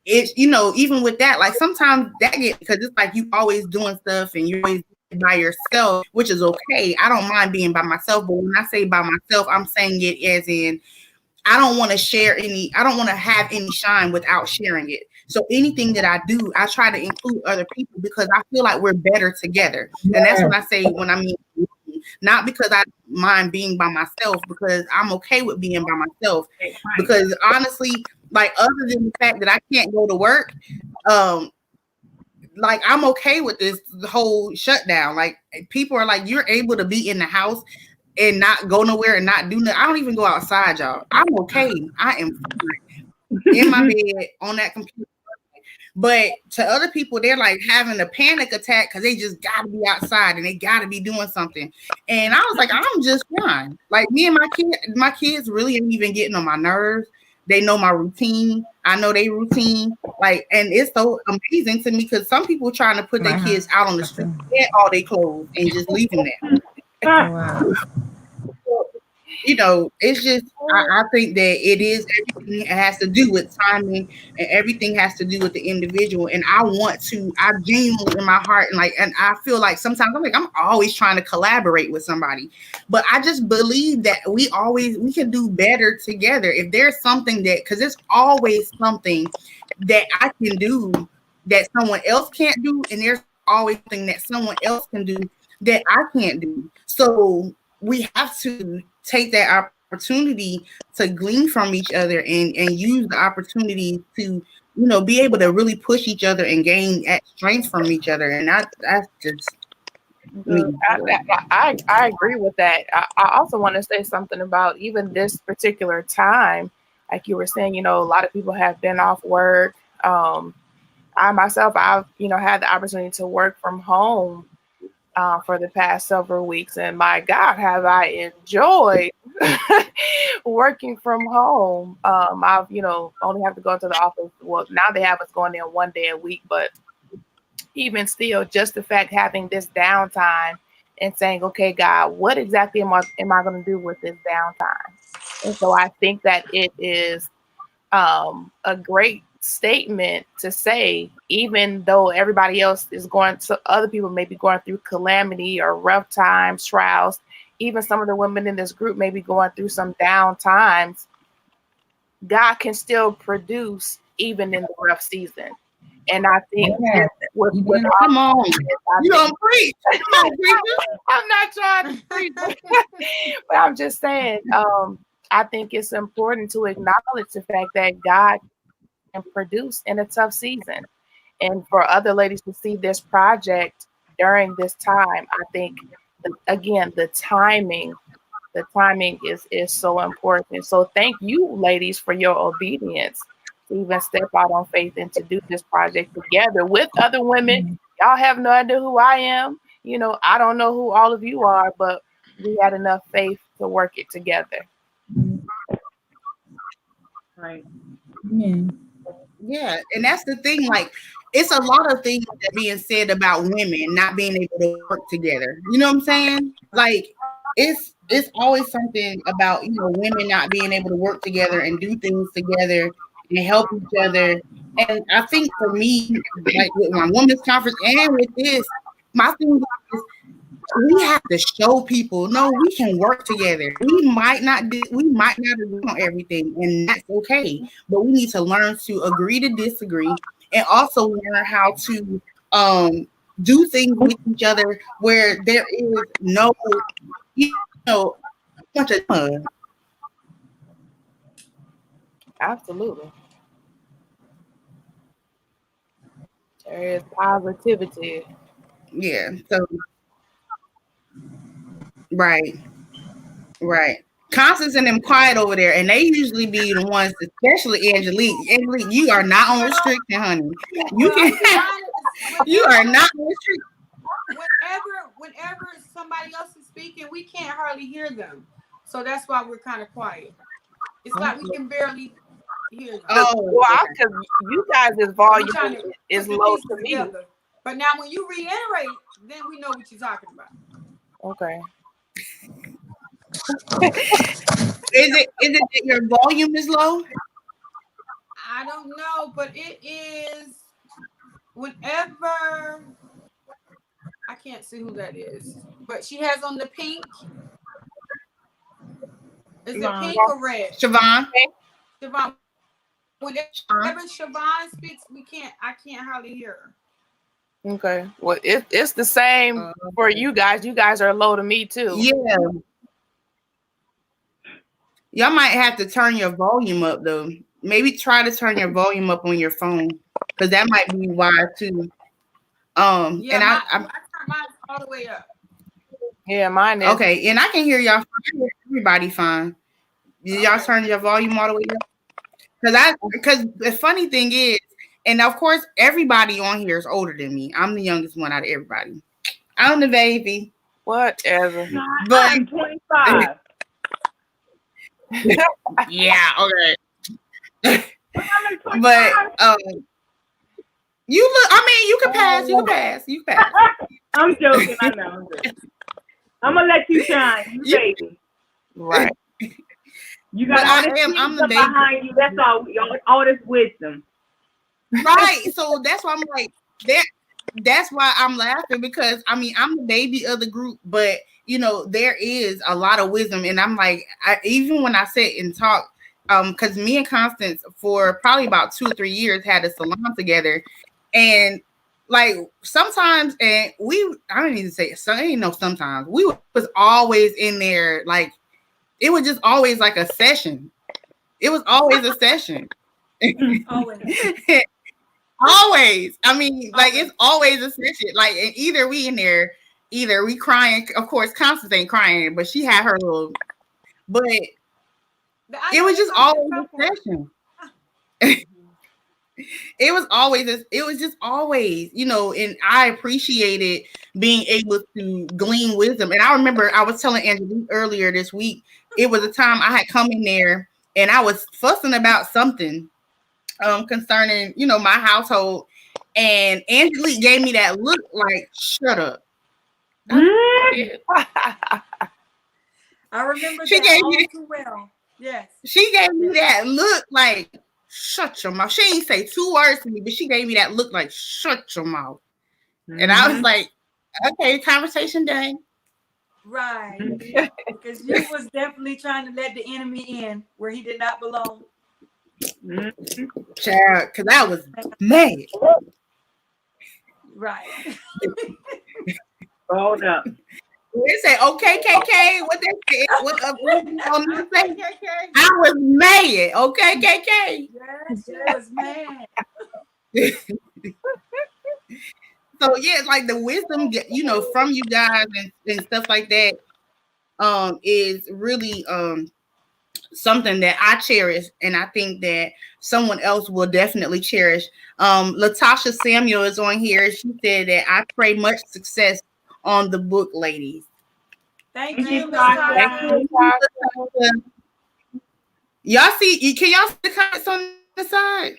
it's, even with that, like sometimes that because it's like you always doing stuff and you're always by yourself, which is okay. I don't mind being by myself. But when I say by myself, I'm saying it as in I don't want to have any shine without sharing it. So anything that I do, I try to include other people, because I feel like we're better together. And that's when I say, when I mean, not because I mind being by myself, because I'm okay with being by myself. Because honestly, like, other than the fact that I can't go to work, like, I'm okay with this whole shutdown. Like, people are like, you're able to be in the house and not go nowhere and not do nothing. I don't even go outside, y'all. I'm okay. I am in my bed on that computer. But to other people, they're like having a panic attack because they just got to be outside and they got to be doing something. And I was like, I'm just fine. Like, me and my kids really ain't even getting on my nerves. They know my routine. I know their routine. Like, and it's so amazing to me, because some people trying to put their kids out on the street, get all their clothes and just leave them there. Wow. It's just, I think that everything has to do with timing, and everything has to do with the individual. And I genuinely in my heart, and I feel like sometimes I'm always trying to collaborate with somebody, but I just believe that we can do better together. If there's something because there's always something that I can do that someone else can't do, and there's always something that someone else can do that I can't do. So we have to take that opportunity to glean from each other and use the opportunity to, be able to really push each other and gain strength from each other. And that's just me. I agree with that. I also want to say something about even this particular time. Like you were saying, a lot of people have been off work. I myself, I've, had the opportunity to work from home for the past several weeks, and my God, have I enjoyed working from home. I've, only have to go to the office. Well, now they have us going in one day a week, but even still, just the fact having this downtime and saying, okay, God, what exactly am I going to do with this downtime? And so I think that it is a great statement to say, even though everybody else is other people may be going through calamity or rough times, trials, even some of the women in this group may be going through some down times, God can still produce even in the rough season. And I think come on, you don't preach. Come on, preacher. I'm not trying to preach, but I'm just saying, I think it's important to acknowledge the fact that God can produce in a tough season. And for other ladies to see this project during this time, I think, again, the timing is so important. So thank you, ladies, for your obedience to even step out on faith and to do this project together with other women. Y'all have no idea who I am. I don't know who all of you are, but we had enough faith to work it together. Right. Yeah. Yeah, and that's the thing. Like, it's a lot of things that being said about women not being able to work together. You know what I'm saying? Like, it's always something about women not being able to work together and do things together and help each other. And I think for me, like with my women's conference and with this, my thing is we have to show people, no, we can work together. We might not agree on everything, and that's okay. But we need to learn to agree to disagree, and also learn how to do things with each other where there is no, you know, bunch of Absolutely. There is positivity. yeah. So right. Right. Constance and them quiet over there, and they usually be the ones, especially Angelique. Angelique, you are not on restriction, honey. You Well, can, to be honest, you are not on restriction. whenever somebody else is speaking, we can't hardly hear them. So that's why we're kind of quiet. It's like we can barely hear them. Oh, Because you guys' We're volume trying to is put the low pieces to me. together. But now when you reiterate, then we know what you're talking about. Okay. is it that your volume is low? I don't know, but it is whenever I can't see who that is, but she has on the pink. Is it pink or red? Siobhan? Siobhan. Siobhan? Whenever Siobhan speaks, I can't hardly hear her. Okay. Well, it's the same for you guys. You guys are low to me too. Yeah. Y'all might have to turn your volume up though. Maybe try to turn your volume up on your phone, because that might be why too. Yeah, and I turned mine all the way up. Yeah, mine is. Okay, and I can hear y'all. Everybody fine. Did y'all turn your volume all the way up? Because the funny thing is, and of course, everybody on here is older than me. I'm the youngest one out of everybody. I'm the baby. Whatever. But I'm 25. yeah, okay. I'm 25. But you look. I mean, you can pass. You can pass. You can pass. I'm joking. I know. I'm joking. I'm gonna let you shine, you baby. Right. You got all this wisdom behind you. That's all this wisdom. Right. So that's why I'm like that. That's why I'm laughing, because I mean I'm the baby of the group, but there is a lot of wisdom, and I'm like, even when I sit and talk, because me and Constance for probably about 2 or 3 years had a salon together, and like sometimes, and I don't even say so, ain't no sometimes, we was always in there, like it was just always like a session. It was always a session. Always. I mean, like it's always a session. Like, and either we in there, either we crying. Of course, Constance ain't crying, but she had her little. But it was just always a session. It was just always, and I appreciated being able to glean wisdom. And I remember I was telling Angelique earlier this week, it was a time I had come in there and I was fussing about something concerning, my household. And Angelique gave me that look like, shut up. I remember that all too well. Yes. She gave me that look like, shut your mouth. She didn't say 2 words to me, but she gave me that look like, shut your mouth. And I was like, okay, conversation done. Right. Because you was definitely trying to let the enemy in where he did not belong. Child, because I was mad. Right. Hold up. They say, okay, KK. What they say? What I was mad. Okay, KK. Yes, she was mad. So yeah, it's like the wisdom, from you guys and stuff like that, is really something that I cherish, and I think that someone else will definitely cherish. Latasha Samuel is on here. She said that I pray much success on the book, ladies. Thank Thank you, you, Miss Thank Tasha. you, Tasha. Tasha. Y'all see? Can y'all see the comments on the side?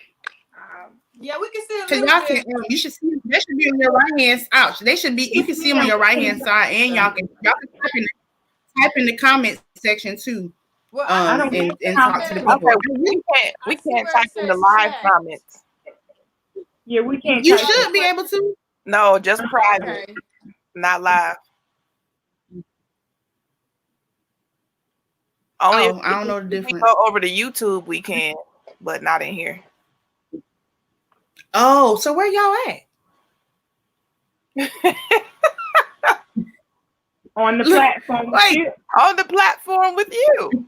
Yeah, we can see a Cause little y'all can, bit. you should see. They should be on your right hand. Ouch! They should be. You can see them on your right hand side, and y'all can type in the comment section too. Well, I don't get And the talk to comments. the there. people. Okay, we I see can't where type it in the says live chat. comments. Yeah, we can't You type Y'all it. should can be put. able to. No, just private, Okay. not live. Only Oh, I don't know the if we difference. go over to YouTube, we can, but not in here. Oh, so where y'all at? On the Look, platform with wait. you. On the platform with you.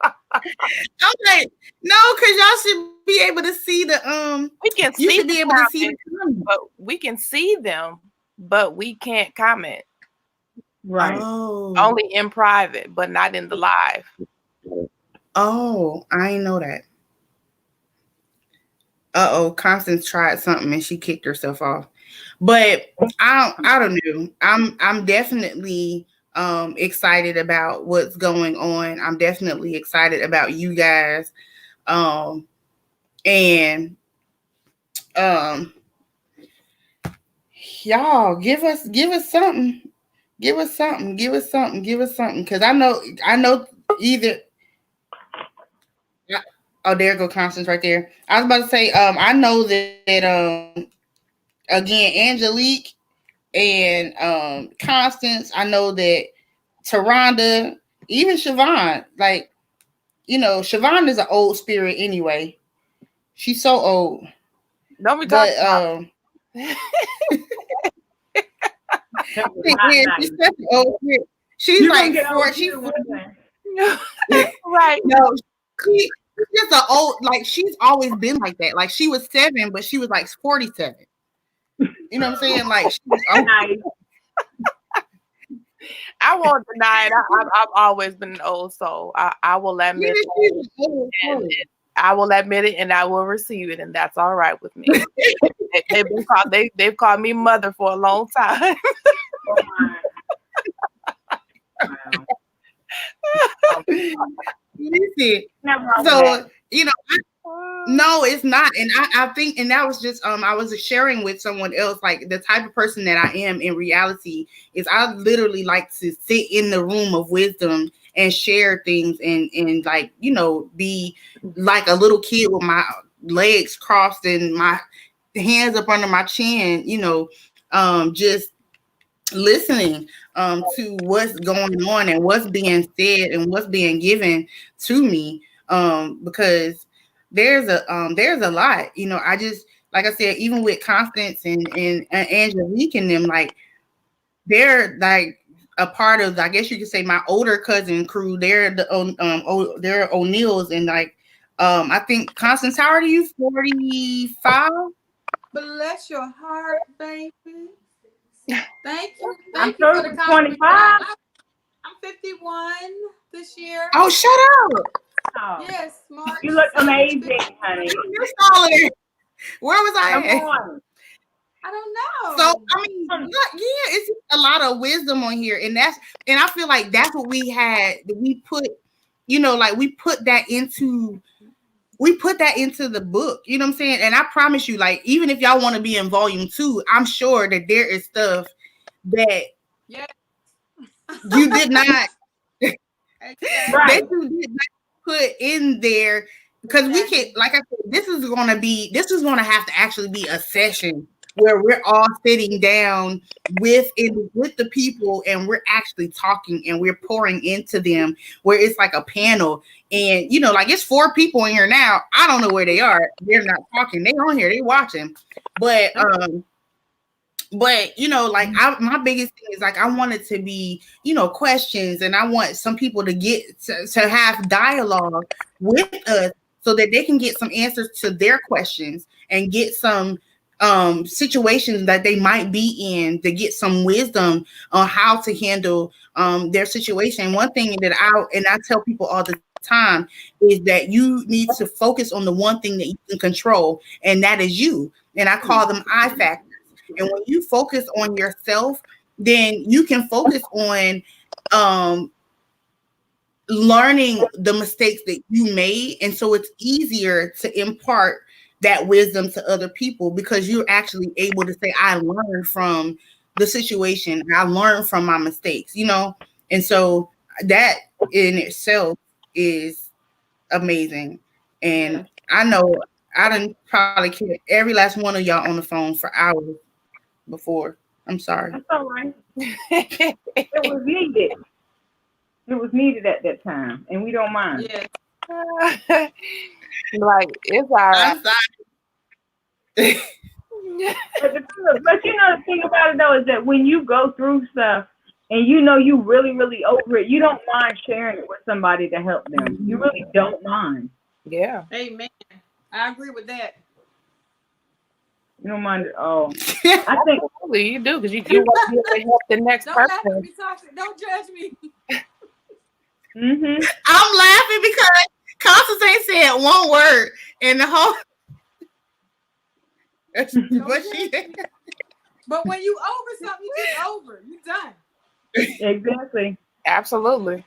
Okay, no, because y'all should be able to see the We can You see should the be able to see the comments, comments. but we can see them, but we can't comment. Right. Oh, Only in private, but not in the live. oh, I ain't know that. Constance tried something and she kicked herself off. But I don't know. I'm definitely excited about what's going on. I'm definitely excited about you guys. And y'all give us something. Give us something. Give us something. Give us something. Cause I know either. Oh, there go Constance right there. I was about to say, I know that again, Angelique and Constance, I know that Taronda, even Siobhan, like, Siobhan is an old spirit anyway. She's so old. Don't be But talking about That was not yeah, nice. she's such an old spirit. She's You're gonna like get old she's too one day. right. no, she's just an old, like, she's always been like that. Like, she was 7, but she was like 47. You know what I'm saying? Like, she was old. Nice. I won't deny it. I've always been an old soul. I will admit Yeah, it, she's old. and I will admit it, and I will receive it, and that's all right with me. They've called me mother for a long time. Oh my. Wow. Listen, Never wrong with so that. no, it's not. And I think, and that was just I was sharing with someone else, like, the type of person that I am in reality is I literally like to sit in the room of wisdom and share things and like, be like a little kid with my legs crossed and my hands up under my chin, just listening to what's going on and what's being said and what's being given to me, because there's a lot, I just, like I said, even with Constance and Angelique and them, like, they're like a part of, I guess you could say, my older cousin crew. They're they're O'Neills, and like, I think, Constance, how old are you? 45? Bless your heart, baby. Thank you. I'm Thank you for the sure compliment. 25. I'm 51 this year. Oh, shut up. Oh, Yes, March you look 7th is amazing, 51. honey. You're solid. Where was I Come at? on. I don't So, know. I mean, yeah, it's just a lot of wisdom on here, and I feel like that's what we had. We put, like, we put that into the book. You know what I'm saying? And I promise you, like, even if y'all want to be in volume 2, I'm sure that there is stuff that Yeah. you did not Exactly. Right. that you did not put in there, because we can, like I said, this is going to have to actually be a session where we're all sitting down with the people, and we're actually talking and we're pouring into them, where it's like a panel. And like, it's 4 people in here now. I don't know where they are. They're not talking. They on here. They watching. But like, my biggest thing is, like, I want it to be, questions, and I want some people to get to have dialogue with us so that they can get some answers to their questions and get some situations that they might be in to get some wisdom on how to handle their situation. One thing that I tell people all the time is that you need to focus on the one thing that you can control, and that is you. And I call them I factors. And when you focus on yourself, then you can focus on um, learning the mistakes that you made, and so it's easier to impart that wisdom to other people because you're actually able to say, I learned from the situation, I learned from my mistakes, and so that in itself is amazing. Yeah. And I know I didn't probably kill every last one of y'all on the phone for hours before. I'm sorry. That's all right. It was needed. It was needed at that time, and we don't mind. Yeah. Like, it's all right. I'm sorry. But the thing about it though is that when you go through stuff and you really, really over it, you don't mind sharing it with somebody to help them. You really don't mind. Yeah. Amen. I agree with that. You don't mind at all. I think Absolutely, you do, because you want to be able to help the next Don't laugh at person. me, toxic. Don't judge me. I'm laughing because Constance ain't said one word in the whole. But she. But when you over something, you just over. You done. exactly. Absolutely.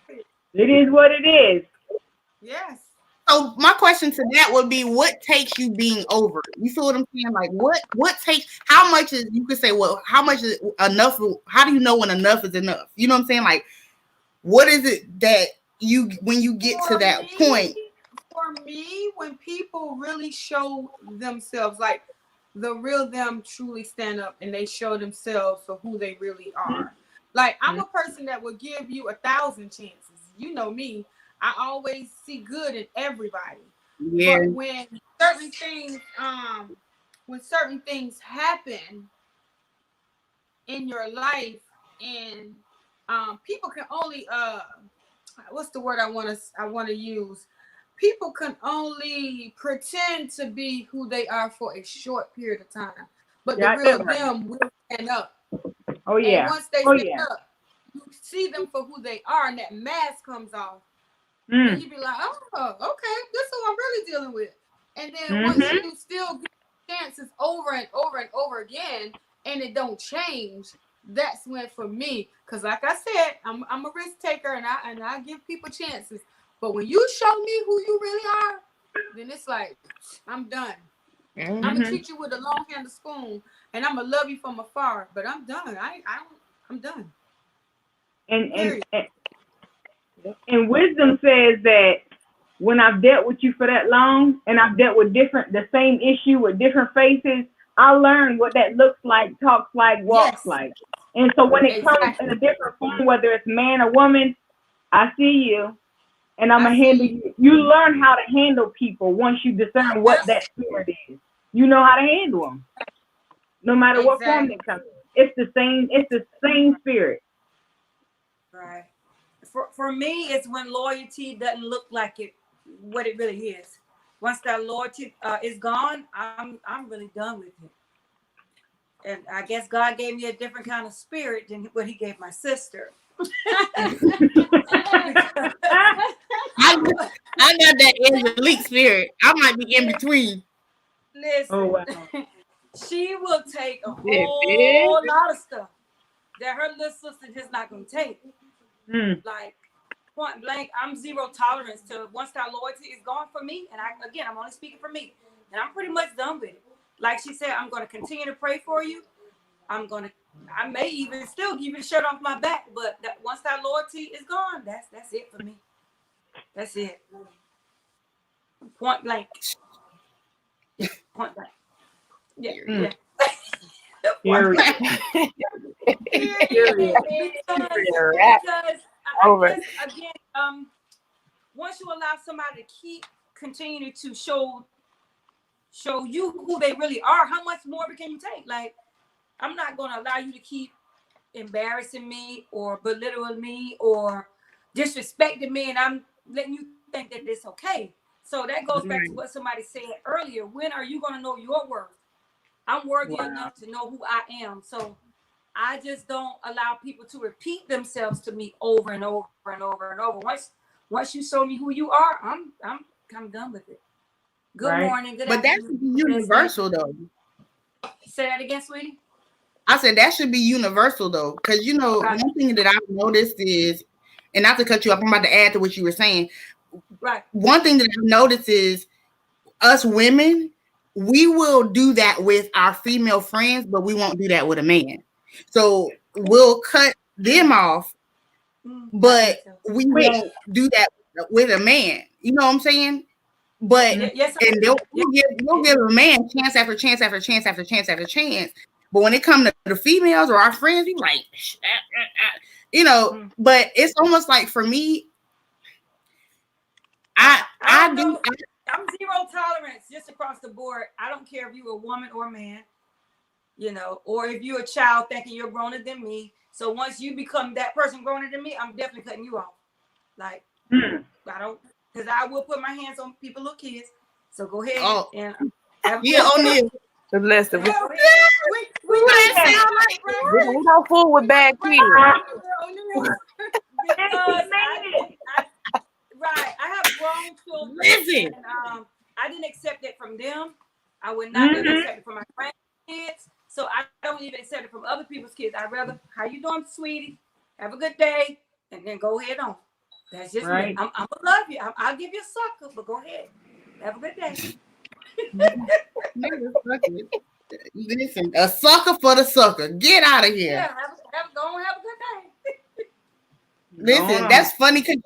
It is what it is. Yes. So my question to that would be, what takes you being over? You feel what I'm saying? Like what takes? How much is you could say? Well, how much is enough? How do you know when enough is enough? You know what I'm saying? Like, what is it that you when you get to that point? For me, when people really show themselves, like the real them truly stand up and they show themselves for who they really are. Like, I'm a person that will give you 1,000 chances. You know me. I always see good in everybody. Yeah. But when certain things happen in your life, and people can only what's the word I want to use? People can only pretend to be who they are for a short period of time, but the real them will stand up. Oh yeah. And once they stand up, you see them for who they are, and that mask comes off, and you be like, oh, okay, this is who I'm really dealing with. And then once you still get chances over and over and over again, and it don't change, that's when for me, because like I said, I'm a risk taker, and I give people chances. But when you show me who you really are, then it's like, I'm done. I'm gonna treat you with a long handled spoon, and I'm gonna love you from afar. But I'm done. I'm done. And wisdom says that when I've dealt with you for that long, and I've dealt with the same issue with different faces, I learn what that looks like, talks like, walks like. And so when it comes in a different form, whether it's man or woman, I see you, and I'm gonna handle you. You learn how to handle people once you discern what that spirit is. You know how to handle them, no matter what form they come in. It's the same. It's the same spirit. Right. For me, it's when loyalty doesn't look like what it really is. Once that loyalty is gone, I'm really done with it. And I guess God gave me a different kind of spirit than what He gave my sister. I got that Angelique spirit. I might be in between. Listen, Oh, wow. she will take a whole lot of stuff that her little sister just not gonna take. Like, point blank, I'm zero tolerance to once that loyalty is gone for me. And I'm only speaking for me, and I'm pretty much done with it. Like she said, I'm gonna continue to pray for you. I may even still give you the shirt off my back, but once that loyalty is gone, that's it for me. That's it. Point blank. Yeah, point blank. Yeah. Period. Because I guess again, once you allow somebody to continue to show you who they really are, how much more can you take? Like, I'm not going to allow you to keep embarrassing me or belittling me or disrespecting me, and I'm letting you think that it's okay. So that goes back to what somebody said earlier. When are you going to know your worth? I'm worthy enough to know who I am. So I just don't allow people to repeat themselves to me over and over and over and over. Once you show me who you are, I'm done with it. Good morning, good But that afternoon. should be universal though. Say that again, sweetie. I said that should be universal though, because one thing that I've noticed is, and not to cut you off, I'm about to add to what you were saying. Right. One thing that I've noticed is us women, we will do that with our female friends, but we won't do that with a man. So we'll cut them off, but we won't do that with a man. You know what I'm saying? But we'll give a man chance after chance after chance after chance after chance. But when it comes to the females or our friends, we like, But it's almost like for me, I'm zero tolerance just across the board. I don't care if you're a woman or a man, or if you're a child thinking you're growner than me. So once you become that person growner than me, I'm definitely cutting you off. Like, I don't, because I will put my hands on people, little kids. So go ahead and O'Neal. The list of we don't fool with bad kids. Right, I have grown children. And, I didn't accept it from them. I would not even accept it from my grandkids. So I don't even accept it from other people's kids. I'd rather, how you doing, sweetie? Have a good day, and then go ahead on. That's just me. I'm gonna love you. I'll give you a sucker, but go ahead. Have a good day. Listen, a sucker for the sucker. Get out of here. Yeah, go and have a good day. Listen, that's funny because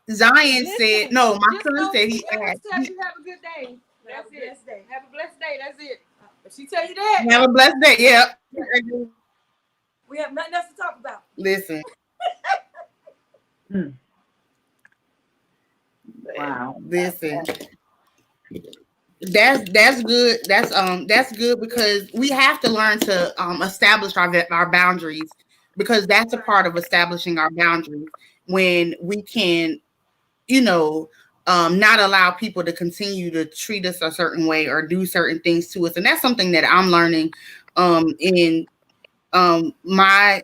Zion said, no, my son said he asked. You have a good day. That's it. Have a blessed day. That's it. If she tell you that. Have a blessed day. Yeah. We have nothing else to talk about. Listen. Wow. Listen. That's good. That's good because we have to learn to establish our boundaries, because that's a part of establishing our boundaries when we can, not allow people to continue to treat us a certain way or do certain things to us. And that's something that I'm learning in my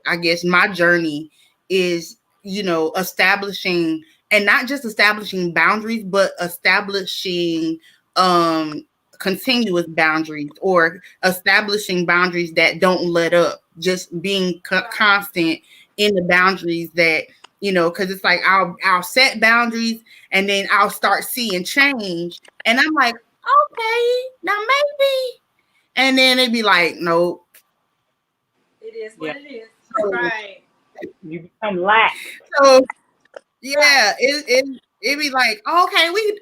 journey is, establishing, and not just establishing boundaries, but establishing continuous boundaries, or establishing boundaries that don't let up, just being constant in the boundaries that, because it's like I'll set boundaries and then I'll start seeing change. And I'm like, okay, now maybe. And then they'd be like, nope. It is what it is. So, right. You become lax. So, yeah, it'd be like, okay, all right,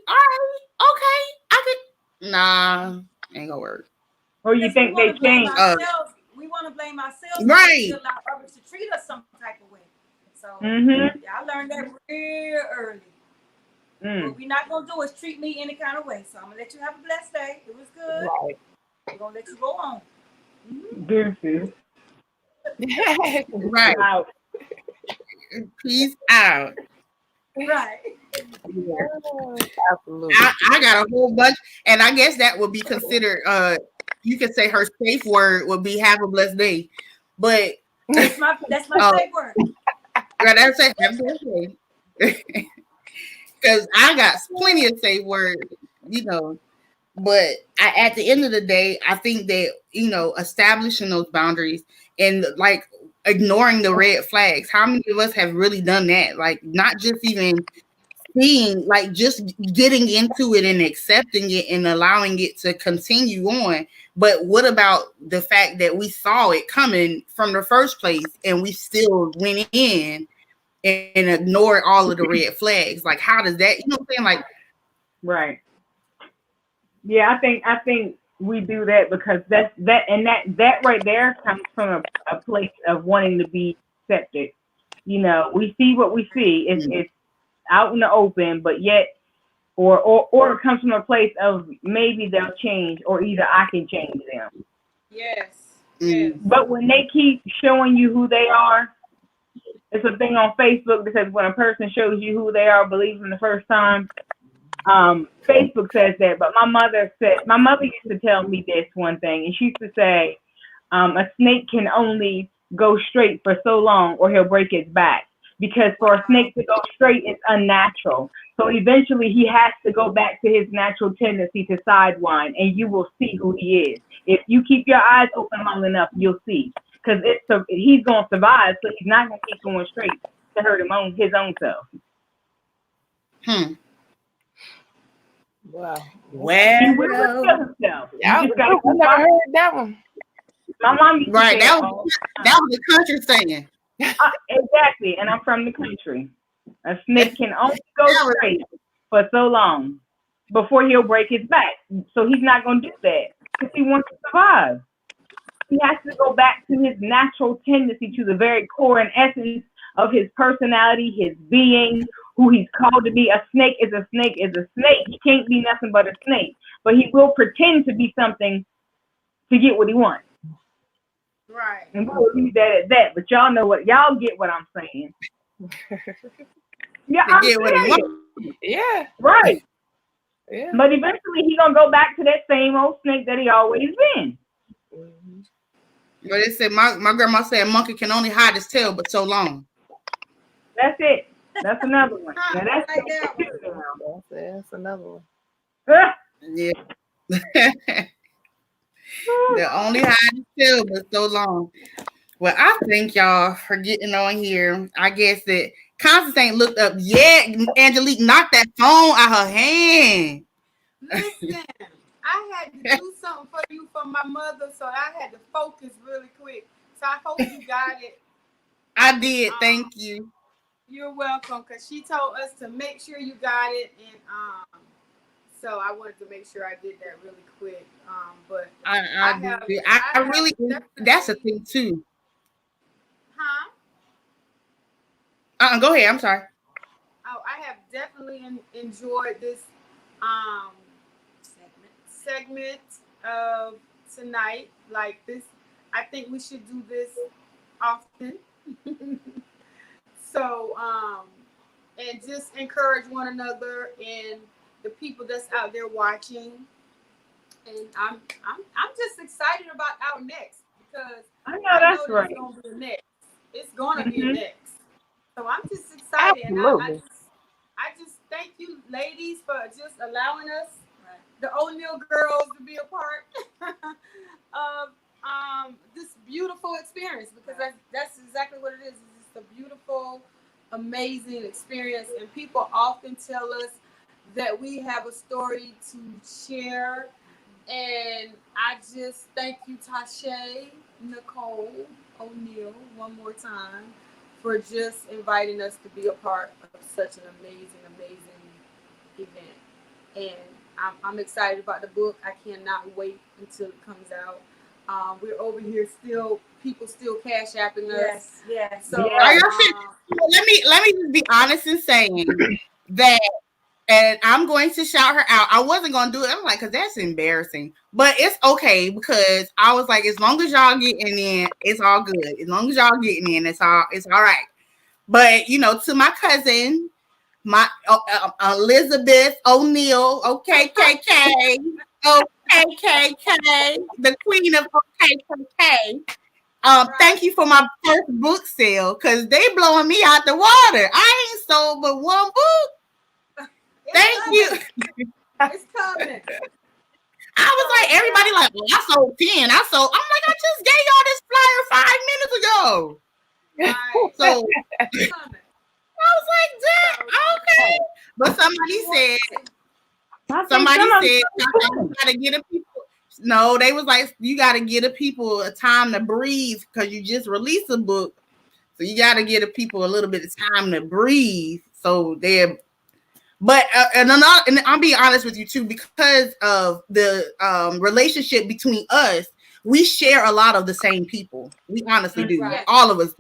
okay, I could, nah, ain't gonna work. Or you think they changed? We want to blame ourselves. Right. We allow others to treat us some type of way. So, I learned that real early. What we're not going to do is treat me any kind of way. So, I'm going to let you have a blessed day. It was good. Right. We're going to let you go on. Deuces. Right. Out. Peace out. Right. Yeah. Absolutely. I got a whole bunch, and I guess that would be considered, you could say her safe word would be have a blessed day. But that's my safe word. Right, that's a have a blessed day. Because I got plenty of safe words, But at the end of the day, I think that, establishing those boundaries and like ignoring the red flags. How many of us have really done that? Like not just even seeing, like just getting into it and accepting it and allowing it to continue on. But what about the fact that we saw it coming from the first place and we still went in and ignored all of the red flags? Like, how does that, what I'm saying? Like, right. Yeah, I think we do that because that right there comes from a place of wanting to be accepted. We see what we see. It's out in the open, but yet, or it comes from a place of maybe they'll change, or either I can change them. Yes. But when they keep showing you who they are, it's a thing on Facebook that says when a person shows you who they are, believe them the first time, Facebook says that, but my mother used to tell me this one thing, and she used to say, a snake can only go straight for so long, or he'll break its back. Because for a snake to go straight is unnatural. So eventually he has to go back to his natural tendency to sidewind, and you will see who he is. If you keep your eyes open long enough, you'll see. Because he's going to survive, so he's not going to keep going straight to hurt his own self. Wow. Well, He will kill himself. Yeah, I never heard that one. My mom used to say that was a country saying. Exactly, and I'm from the country. A snake can only go straight for so long before he'll break his back. So he's not going to do that because he wants to survive. He has to go back to his natural tendency, to the very core and essence of his personality, his being, who he's called to be. A snake is a snake is a snake. He can't be nothing but a snake. But he will pretend to be something to get what he wants. Right. And we'll leave that at that. But y'all get what I'm saying. Yeah, I'm saying. Yeah. Right. Yeah. But eventually he's gonna go back to that same old snake that he always been. Mm-hmm. But it said my grandma said a monkey can only hide his tail but so long. That's it. That's another one. Now that's like that one. That's another one. Yeah. They only hide his tail but so long. Well, I thank y'all for getting on here. I guess that Constance ain't looked up yet. Angelique knocked that phone out her hand. Listen, I had to do something for you for my mother, so I had to focus really quick. So I hope you got it. I did. Thank you. You're welcome, because she told us to make sure you got it, and so I wanted to make sure I did that really quick. But I really that's a thing too. Huh? Go ahead. I'm sorry. Oh, I have definitely enjoyed this segment of tonight. Like this, I think we should do this often. So, and just encourage one another and the people that's out there watching. And I'm just excited about our next, because I know that's right. It's gonna be a next. It's gonna be a next. So I'm just excited. Absolutely. And I just thank you, ladies, for just allowing us, the O'Neill girls, to be a part of this beautiful experience, because that's exactly what it is. It's just a beautiful, amazing experience, and people often tell us that we have a story to share. And I just thank you, Tasha Nicole O'Neill, one more time, for just inviting us to be a part of such an amazing event. And I'm excited about the book. I cannot wait until it comes out. We're over here people still cash apping us. Yes. So let me just be honest in saying that, and I'm going to shout her out. I wasn't going to do it. I'm like, because that's embarrassing. But it's okay, because I was like, as long as y'all getting in, it's all good. As long as y'all getting in, it's all right. But, to my cousin, my Elizabeth O'Neill, OKKK, OKKK, the queen of OKKK. Thank you for my first book sale, because they blowing me out the water. I ain't sold but one book. Thank you. It's coming. I was like, everybody like, well, I sold 10. I'm like, I just gave y'all this flyer 5 minutes ago. Right. So I was like, okay. But somebody said, you gotta get a people. No, they was like, you gotta get a people a time to breathe, because you just released a book. So you gotta give the people a little bit of time to breathe. So they're, but and I'll be honest with you too, because of the relationship between us, we share a lot of the same people. We honestly do. Right. All of us.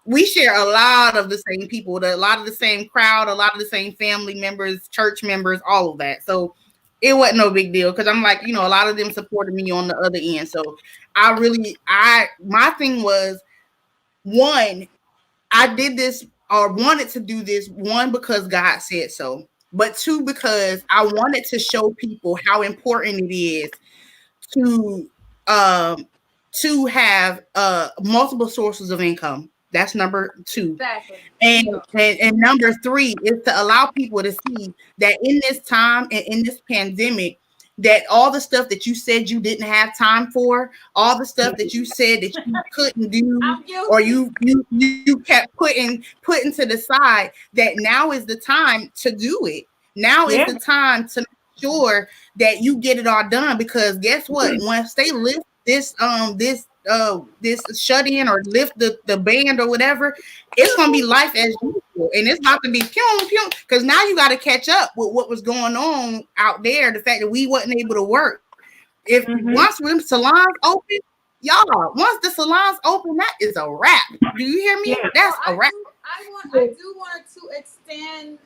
We share a lot of the same people, a lot of the same crowd, a lot of the same family members, church members, all of that. So it wasn't no big deal, because I'm like, a lot of them supported me on the other end. So my thing was, one, I did this or wanted to do this, one, because God said so. but two, because I wanted to show people how important it is to um have multiple sources of income. That's number two. Exactly. And number three is to allow people to see that in this time and in this pandemic, that all the stuff that you said you didn't have time for, all the stuff that you said that you couldn't do, I'm or guilty. you kept putting to the side, that now is the time to do it. Now is Yeah. the time to make sure that you get it all done, because guess what? Once they lift this shut in or lift the band or whatever, it's gonna be life as usual, and it's about to be pyong pyong, because now you got to catch up with what was going on out there. The fact that we wasn't able to work. If Mm-hmm. once them salons open, y'all, once the salons open, that is a wrap. Do you hear me? Yeah. That's Well, a wrap. I do want to extend,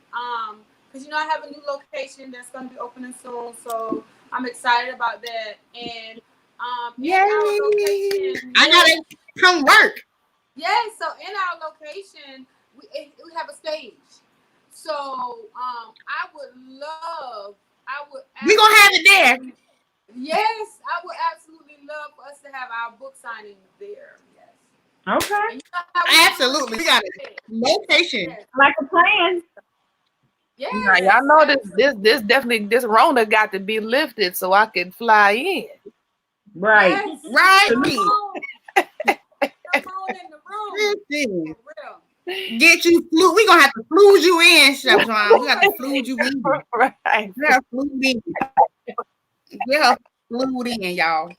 because I have a new location that's going to be opening soon, so I'm excited about that. And in Yay! our location, I gotta come work. yes. So in our location, we have a stage. So I would. We gonna have it there. Yes, I would absolutely love for us to have our book signing there. Yes. Okay. And you know how we Absolutely, we got it. Location. Yes. Like a plan. Yes. Now, y'all know this definitely, this Rona got to be lifted so I can fly in. Right. Yes. Right. Come on. Come on in the room. Listen, For real. get you flew. We gonna have to flew you in, Chevron. We gotta flew you in. Right. We gotta flew in. Yeah, flew in, y'all.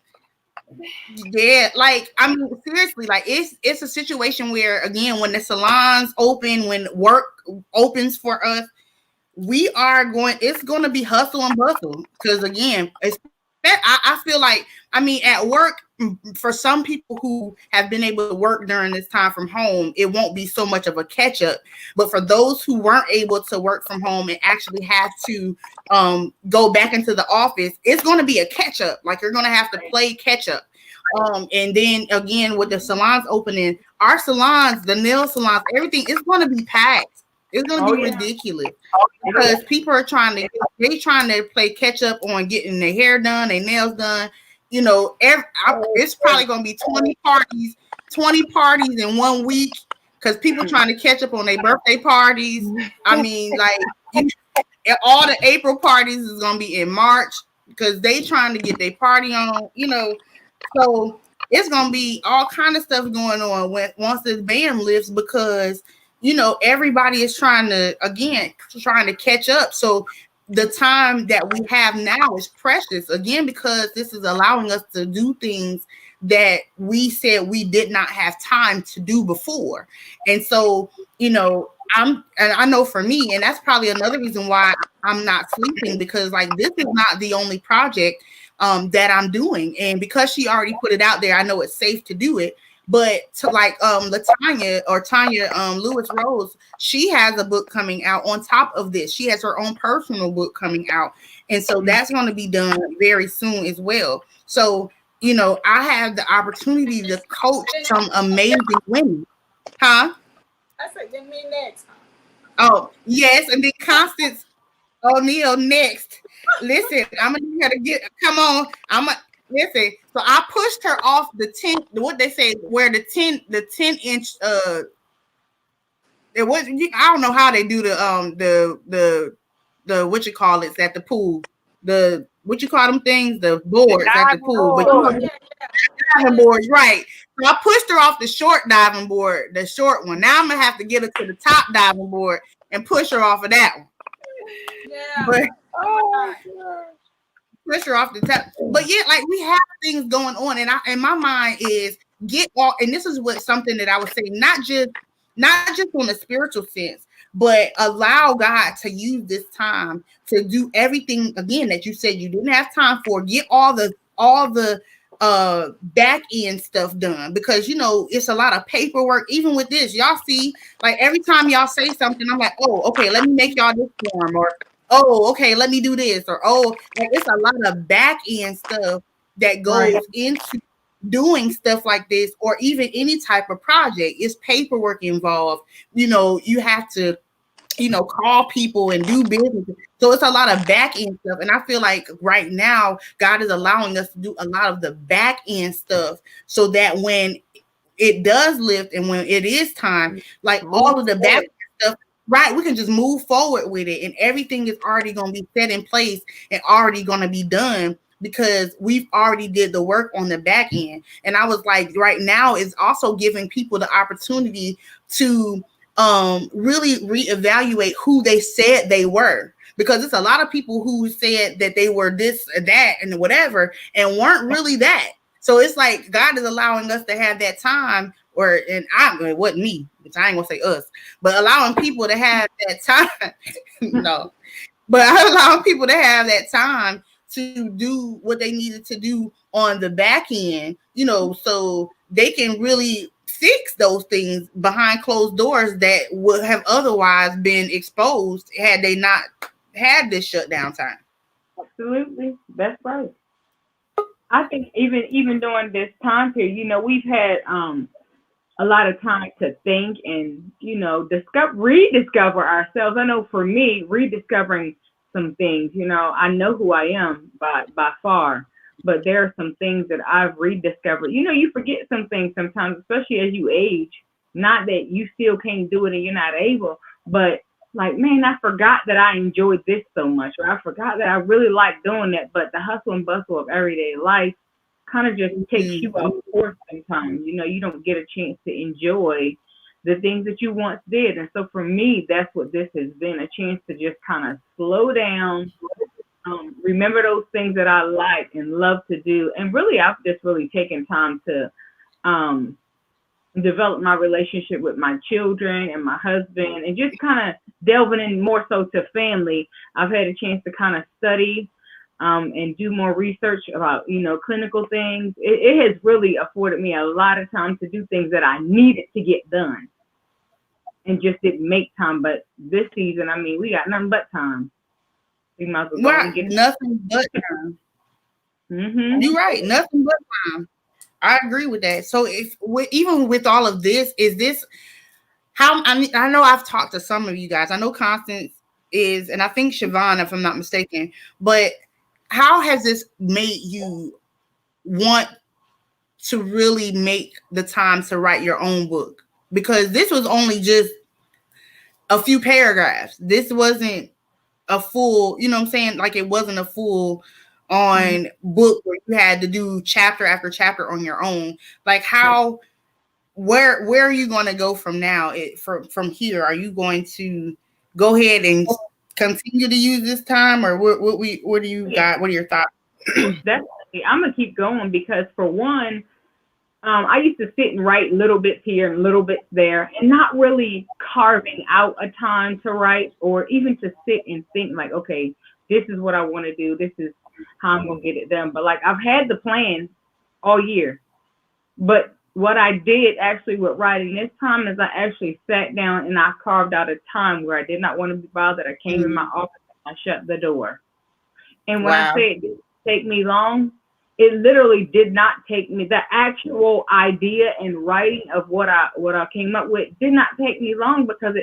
Yeah, like I mean, seriously, like it's a situation where, again, when the salons open, when work opens for us, it's going to be hustle and bustle, because again, I feel like, I mean, at work, for some people who have been able to work during this time from home, it won't be so much of a catch up. But for those who weren't able to work from home and actually have to go back into the office, it's going to be a catch up. Like, you're going to have to play catch up. And then again, with the salons opening, our salons, the nail salons, everything is going to be packed. It's going to be ridiculous, because people are trying to play catch up on getting their hair done, their nails done. You know, it's probably going to be 20 parties in 1 week, because people trying to catch up on their birthday parties. I mean, like, all the April parties is going to be in March, because they trying to get their party on, you know. So it's going to be all kind of stuff going on once this ban lifts, because you know, everybody is trying to catch up. So the time that we have now is precious, again, because this is allowing us to do things that we said we did not have time to do before. And so, you know, and I know for me, and that's probably another reason why I'm not sleeping, because like, this is not the only project that I'm doing. And because she already put it out there, I know it's safe to do it. But to like Tanya Lewis Rose, she has a book coming out on top of this. She has her own personal book coming out. And so that's going to be done very soon as well. So, you know, I have the opportunity to coach some amazing women. Huh? I said, then me next. Oh, yes. And then Constance O'Neill next. Listen, I'm going to need her to come on. Listen, so I pushed her off the 10, what they say, where the 10 inch, it was, I don't know how they do the what you call it at the pool, what you call them things, the boards at the pool, but diving boards, right? So I pushed her off the short diving board, the short one. Now I'm gonna have to get her to the top diving board and push her off of that one. Yeah. But, God. push her off the top. But yeah, like, we have things going on, and my mind is get all, and this is what something that I would say, not just on a spiritual sense, but allow God to use this time to do everything again that you said you didn't have time for. Get all the back end stuff done, because you know it's a lot of paperwork. Even with this, y'all see, like, every time y'all say something, I'm like, oh, okay, let me make y'all this form, or oh, okay, let me do this, or oh, like, it's a lot of back end stuff that goes into doing stuff like this, or even any type of project. It's paperwork involved. You know, you have to call people and do business. So it's a lot of back end stuff. And I feel like right now, God is allowing us to do a lot of the back end stuff so that when it does lift and when it is time, like all of the back stuff, right, we can just move forward with it and everything is already going to be set in place and already going to be done because we've already did the work on the back end. And I was like, right now is also giving people the opportunity to really reevaluate who they said they were, because it's a lot of people who said that they were this or that and whatever and weren't really that. So it's like God is allowing us to have that time, it wasn't me, which I ain't gonna say us, but allowing people to have that time. No, but allowing people to have that time to do what they needed to do on the back end, so they can really fix those things behind closed doors that would have otherwise been exposed had they not had this shutdown time. Absolutely, that's right. I think even during this time period, we've had a lot of time to think and rediscover ourselves. I know for me, rediscovering some things. I know who I am by far, but there are some things that I've rediscovered. You forget some things sometimes, especially as you age. Not that you still can't do it and you're not able, but like, man, I forgot that I enjoyed this so much, or I forgot that I really like doing that. But the hustle and bustle of everyday life kind of just takes you off course sometimes. You don't get a chance to enjoy the things that you once did. And so for me, that's what this has been, a chance to just kind of slow down, remember those things that I like and love to do. And really, I've just really taken time to develop my relationship with my children and my husband and just kind of delving in more so to family. I've had a chance to kind of study and do more research about, clinical things. It has really afforded me a lot of time to do things that I needed to get done and just didn't make time. But this season, I mean, we got nothing but time. We might as well go and get nothing but time. You're right, nothing but time. I agree with that. So even with all of this, is this how I know I've talked to some of you guys. I know Constance is, and I think Siobhan, if I'm not mistaken, but how has this made you want to really make the time to write your own book? Because this was only just a few paragraphs. This wasn't a full, you know what I'm saying? Like it wasn't a full on book where you had to do chapter after chapter on your own. Like where are you going to go from now? From here, are you going to go ahead and continue to use this time, or what do you got? What are your thoughts? Definitely, I'm gonna keep going because for one, I used to sit and write little bits here and little bits there, and not really carving out a time to write or even to sit and think like, okay, this is what I want to do. This is how I'm gonna get it done. But like I've had the plan all year, but what I did actually with writing this time is I actually sat down and I carved out a time where I did not want to be bothered. I came in my office and I shut the door. And when I say it didn't take me long, it literally did not take me. The actual idea and writing of what I came up with did not take me long because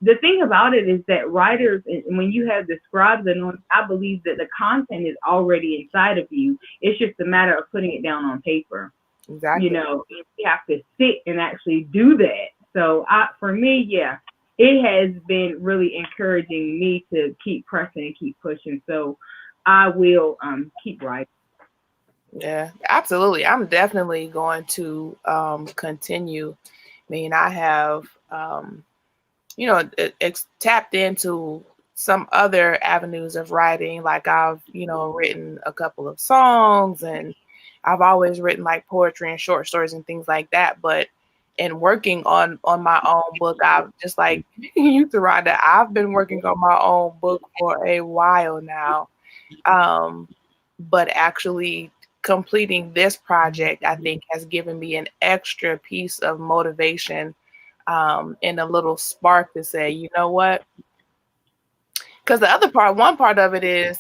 the thing about it is that writers, when you have the scribes, and I believe that the content is already inside of you. It's just a matter of putting it down on paper. Exactly. You have to sit and actually do that. So for me, yeah, it has been really encouraging me to keep pressing and keep pushing. So I will keep writing. Yeah, absolutely. I'm definitely going to continue. I mean, I have, tapped into some other avenues of writing. Like I've, written a couple of songs, and I've always written like poetry and short stories and things like that. But in working on my own book, I've just like you, Rhonda, I've been working on my own book for a while now. But actually completing this project, I think, has given me an extra piece of motivation and a little spark to say, you know what? Because one part of it is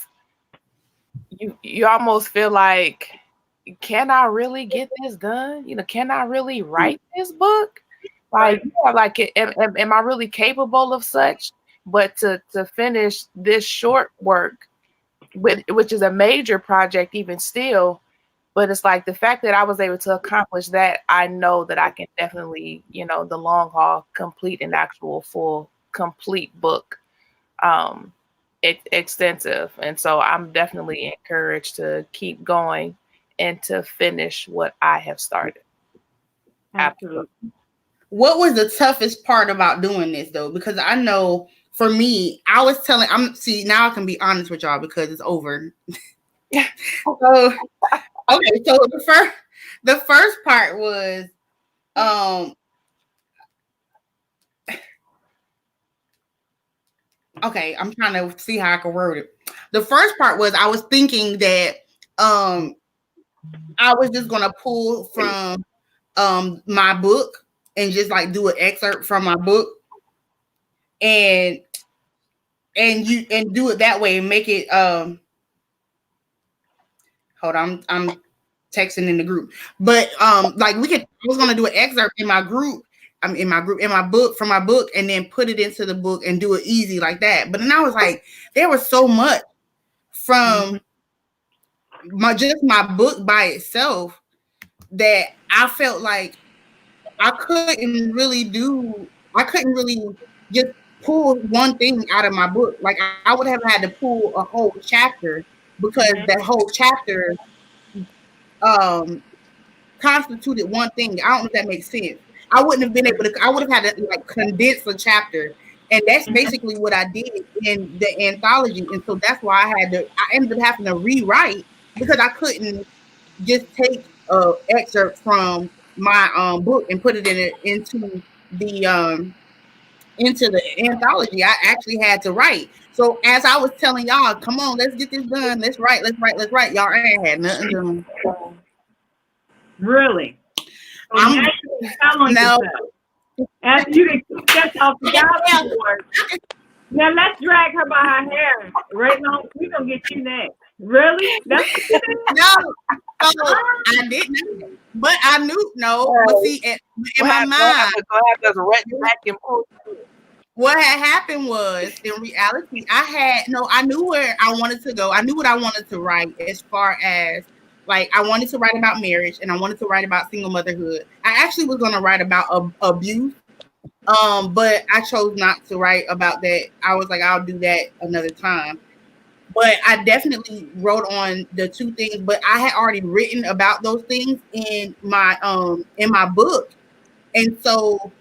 you almost feel like, can I really get this done? Can I really write this book? Like, am I really capable of such? But to finish this short work, which is a major project even still, but it's like the fact that I was able to accomplish that, I know that I can definitely, the long haul, complete an actual full complete book, extensive. And so I'm definitely encouraged to keep going and to finish what I have started. Absolutely. What was the toughest part about doing this though? Because I know for me, now I can be honest with y'all because it's over. So okay, so the first part was okay, I'm trying to see how I can word it. The first part was I was thinking that I was just gonna pull from my book and just like do an excerpt from my book and do it that way and make it hold on, I'm texting in the group. But like I was gonna do an excerpt in my group. In my book from my book, and then put it into the book and do it easy like that. But then I was like, there was so much from my book by itself that I felt like I couldn't really just pull one thing out of my book. Like I would have had to pull a whole chapter because that whole chapter constituted one thing. I don't know if that makes sense. I wouldn't have been able to. I would have had to like condense a chapter, and that's basically what I did in the anthology. And so that's why I ended up having to rewrite because I couldn't just take a excerpt from my book and put it into the anthology. I actually had to write. So as I was telling y'all, come on, let's get this done. Let's write. Y'all ain't had nothing done. Really? So now you tell on yourself. After you get kicked off the job board, now let's drag her by her hair. Right now, we're going to get you next. Really? That's no. So I didn't. But I knew, no. But see, in my mind, what had happened was, in reality, I knew where I wanted to go. I knew what I wanted to write as far as, like, I wanted to write about marriage and I wanted to write about single motherhood. I actually was going to write about abuse, but I chose not to write about that. I was like, I'll do that another time. But I definitely wrote on the two things, but I had already written about those things in my book. And so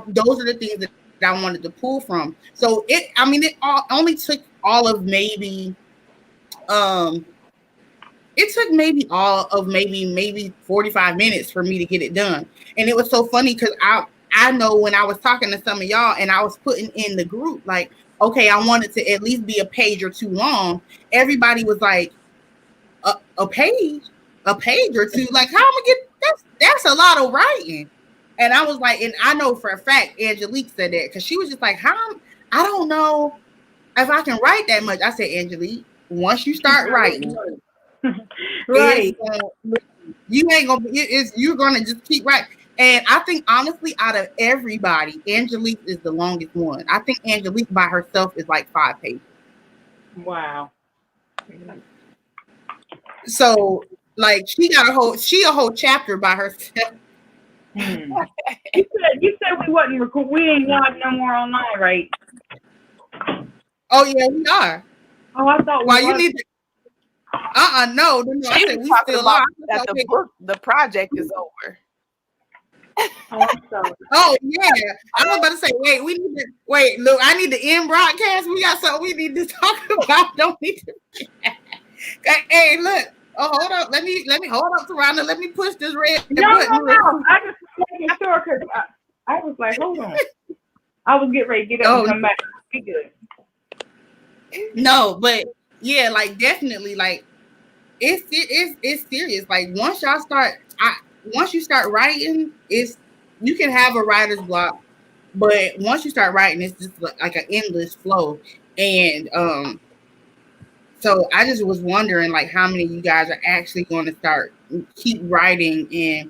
those are the things that I wanted to pull from. So it only took all of maybe maybe 45 minutes for me to get it done. And it was so funny because I know when I was talking to some of y'all and I was putting in the group, like, okay, I wanted to at least be a page or two long. Everybody was like, a page or two. Like, how am I that's a lot of writing. And I was like, and I know for a fact Angelique said that because she was just like, I don't know if I can write that much. I said, Angelique, once you start writing, right, you're gonna just keep writing. And I think honestly, out of everybody, Angelique is the longest one. I think Angelique by herself is like 5 pages. Wow. So like she a whole chapter by herself. You said we wasn't recording. We ain't live no more online, right? Oh yeah, we are. Oh, I thought. Why you need to? No. I said we still are. That the project is over. Oh, I'm sorry. Oh yeah, I was about to say. Wait. Look, I need to end broadcast. We got something we need to talk about. Don't need to. Hey, look. Oh, hold up. Let me hold up, Tarana. Let me push this red button. No. I just making sure because I was like, hold on. I was getting ready to get up and come back. Be good. No, but yeah, like definitely, like it's serious. Like once you start writing, you can have a writer's block, but once you start writing, it's just like an endless flow. And so I just was wondering, like, how many of you guys are actually going to keep writing? And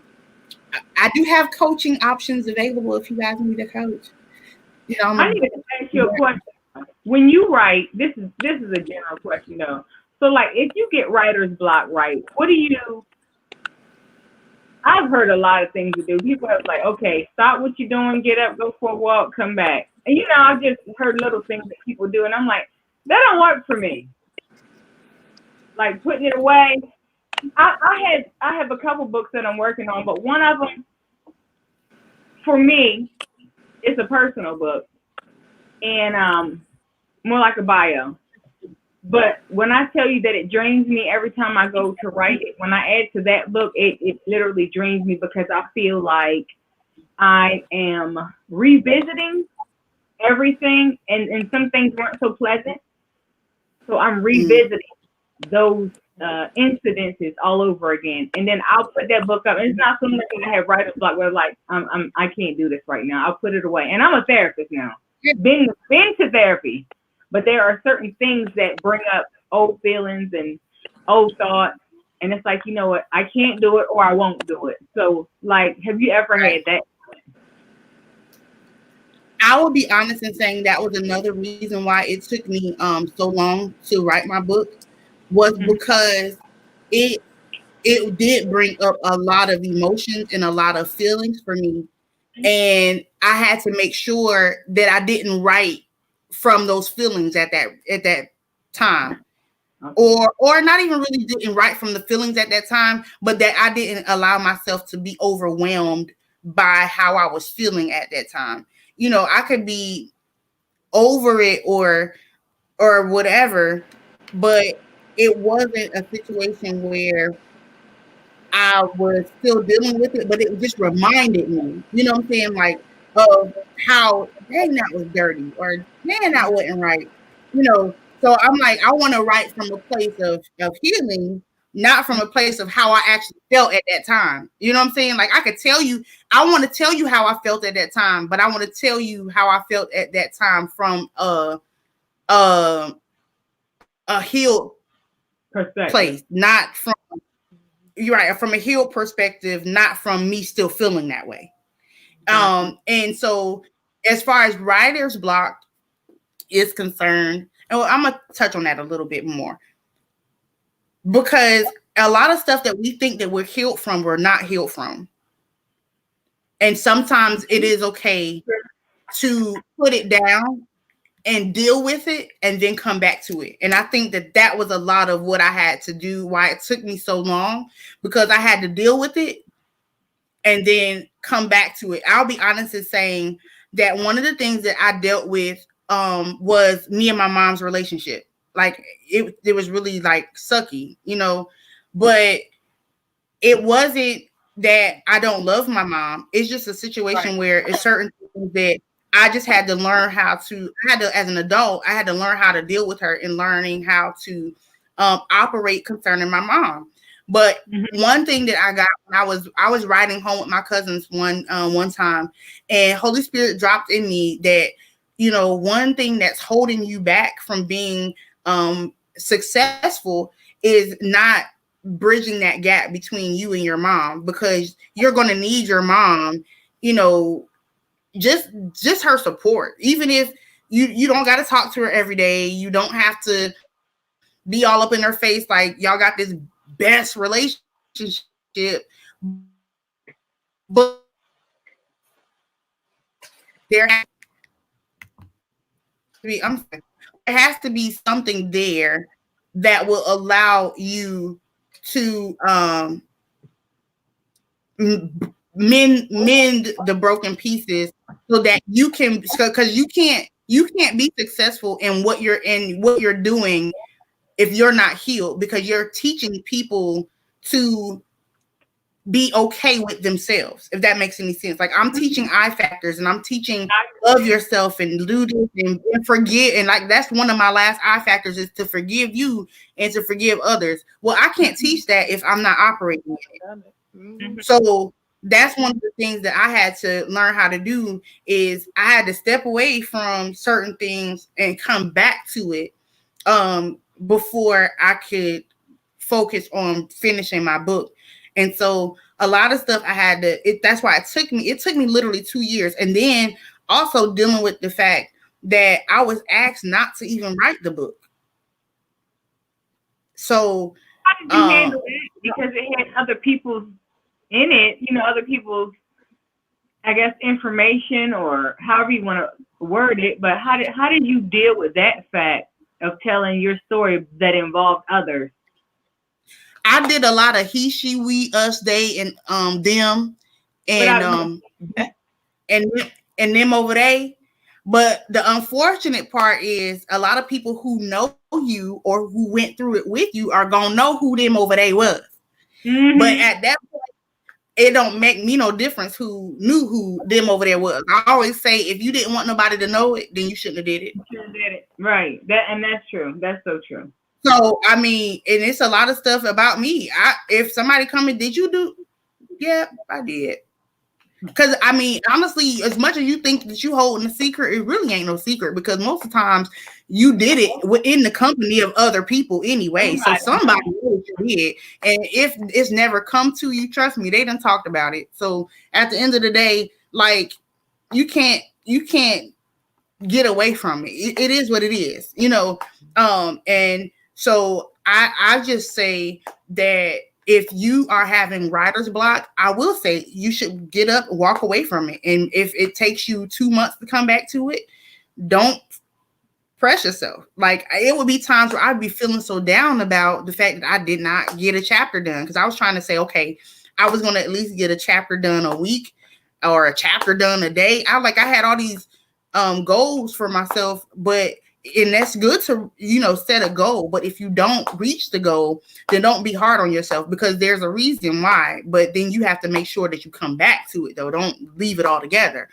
I do have coaching options available if you guys need a coach. I need to ask you a question. when you write, this is a general question though. So like, if you get writer's block, right? What do you? I've heard a lot of things to do. People have like, okay, stop what you're doing, get up, go for a walk, come back. And I've just heard little things that people do, and I'm like, that don't work for me. Like putting it away. I have a couple books that I'm working on, but one of them, for me, it's a personal book, and more like a bio. But when I tell you that it drains me every time I go to write it, when I add to that book, it literally drains me because I feel like I am revisiting everything, and some things weren't so pleasant. So I'm revisiting those incidences all over again, and then I'll put that book up. And it's not something that I have writer's block where like I can't do this right now. I'll put it away, and I'm a therapist now. Been to therapy, but there are certain things that bring up old feelings and old thoughts, and it's like, you know what, I can't do it or I won't do it. So like, have you ever had that? I will be honest in saying that was another reason why it took me so long to write my book, was because it did bring up a lot of emotions and a lot of feelings for me. And I had to make sure that I didn't write from those feelings at that time. Or not even really didn't write from the feelings at that time, but that I didn't allow myself to be overwhelmed by how I was feeling at that time. I could be over it or whatever, but it wasn't a situation where I was still dealing with it, but it just reminded me, you know what I'm saying, like, of how, dang, that was dirty, or man, that wasn't right, So I'm like, I want to write from a place of healing, not from a place of how I actually felt at that time. You know what I'm saying? Like, I could tell you, I want to tell you how I felt at that time, but I want to tell you how I felt at that time from a healed place, not from, you're right, from a healed perspective, not from me still feeling that way. And so as far as writer's block is concerned, and I'm gonna touch on that a little bit more, because a lot of stuff that we think that we're healed from, we're not healed from. And sometimes it is okay to put it down and deal with it and then come back to it. And I think that was a lot of what I had to do, why it took me so long, because I had to deal with it and then come back to it. I'll be honest in saying that one of the things that I dealt with was me and my mom's relationship. Like, it was really like sucky, but it wasn't that I don't love my mom. It's just a situation where it's certain things that I just had to learn as an adult, I had to learn how to deal with her and learning how to operate concerning my mom. But one thing that I got when I was riding home with my cousins one time, and Holy Spirit dropped in me that, one thing that's holding you back from being successful is not bridging that gap between you and your mom, because you're going to need your mom, just her support. Even if you don't got to talk to her every day, you don't have to be all up in her face like y'all got this best relationship, but there has to be something there that will allow you to mend the broken pieces, so that you can, because you can't be successful in what you're doing if you're not healed, because you're teaching people to be okay with themselves, if that makes any sense. Like, I'm teaching I factors, and I'm teaching love yourself and do this and forgive. And like, that's one of my last I factors, is to forgive you and to forgive others. Well, I can't teach that if I'm not operating in it. So that's one of the things that I had to learn how to do, is I had to step away from certain things and come back to it before I could focus on finishing my book. And so a lot of stuff I had to, that's why it took me literally 2 years. And then also dealing with the fact that I was asked not to even write the book. So How did you handle it? Because it had other people's in it, other people's, I guess, information or however you want to word it. But how did you deal with that fact of telling your story that involved others? I did a lot of he, she, we, us, they, and them, and and and them over there. But the unfortunate part is a lot of people who know you or who went through it with you are gonna know who them over there was. But at that point, it don't make me no difference who knew who them over there was. I always say if you didn't want nobody to know it, then you shouldn't have did it. You shouldn't have did it. Right. That's true. That's so true. So I mean, and it's a lot of stuff about me. If somebody come in, did you do? Yeah, I did. Because I mean, honestly, as much as you think that you holding a secret, it really ain't no secret because most of the times you did it within the company of other people anyway. So somebody knew what you did. And if it's never come to you, trust me, they done talked about it. So at the end of the day, like you can't get away from it. It is what it is, and so I just say that if you are having writer's block, I will say you should get up, walk away from it. And if it takes you 2 months to come back to it, don't press yourself. Like it would be times where I'd be feeling so down about the fact that I did not get a chapter done because I was trying to say, okay, I was going to at least get a chapter done a week or a chapter done a day. I had all these goals for myself, and that's good to set a goal, but if you don't reach the goal, then don't be hard on yourself because there's a reason why. But then you have to make sure that you come back to it though. Don't leave it all together.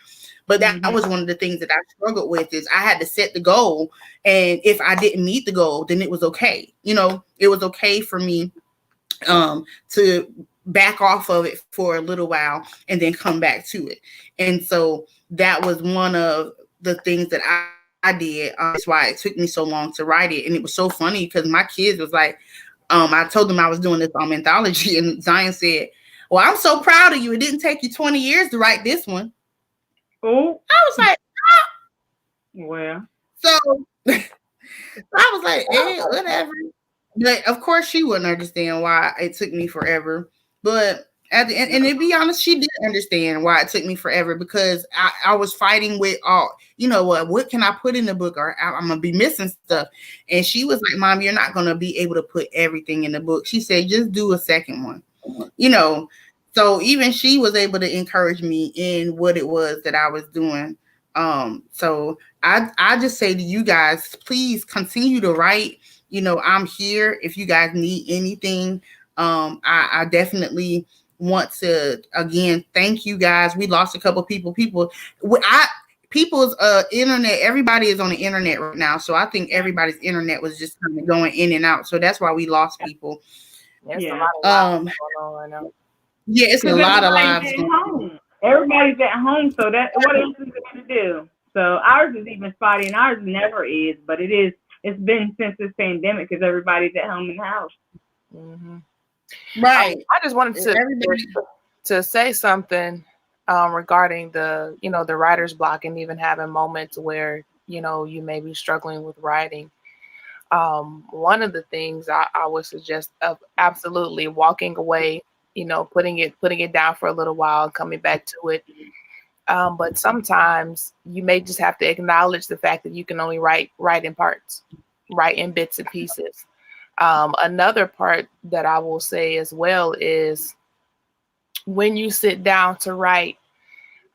But that was one of the things that I struggled with is I had to set the goal, and if I didn't meet the goal, then it was okay. It was okay for me to back off of it for a little while and then come back to it. And so that was one of the things that I did. That's why it took me so long to write it. And it was so funny because my kids was like, I told them I was doing this anthology, and Zion said, well, I'm so proud of you. It didn't take you 20 years to write this one. Oh, I was like, well. So I was like, whatever. But of course she wouldn't understand why it took me forever. But at the end, and to be honest, she did understand why it took me forever because I was fighting with what can I put in the book, or I'm gonna be missing stuff. And she was like, Mom, you're not gonna be able to put everything in the book. She said, just do a second one. So even she was able to encourage me in what it was that I was doing. So I just say to you guys, please continue to write. I'm here if you guys need anything. I definitely want to again thank you guys. We lost a couple people. People's internet, everybody is on the internet right now. So I think everybody's internet was just kind of going in and out. So that's why we lost people. It's a lot of lives going on right now. Yeah, it's a lot of lives going on. Everybody's at home, so what else is it to do? So ours is even spotty, and ours never is, but it's been since this pandemic because everybody's at home in the house. Mm-hmm. Right. I just wanted to say something regarding the the writer's block and even having moments where you may be struggling with writing. One of the things I would suggest of absolutely walking away, putting it down for a little while and coming back to it. But sometimes you may just have to acknowledge the fact that you can only write in parts, write in bits and pieces. Another part that I will say as well is when you sit down to write,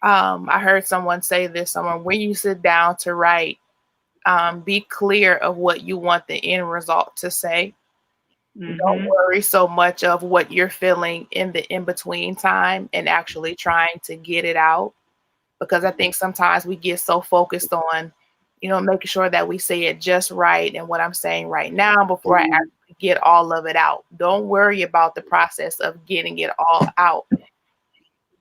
I heard someone say this, when you sit down to write, be clear of what you want the end result to say. Mm-hmm. Don't worry so much of what you're feeling in the in-between time and actually trying to get it out. Because I think sometimes we get so focused on, making sure that we say it just right and what I'm saying right now before I actually get all of it out. Don't worry about the process of getting it all out.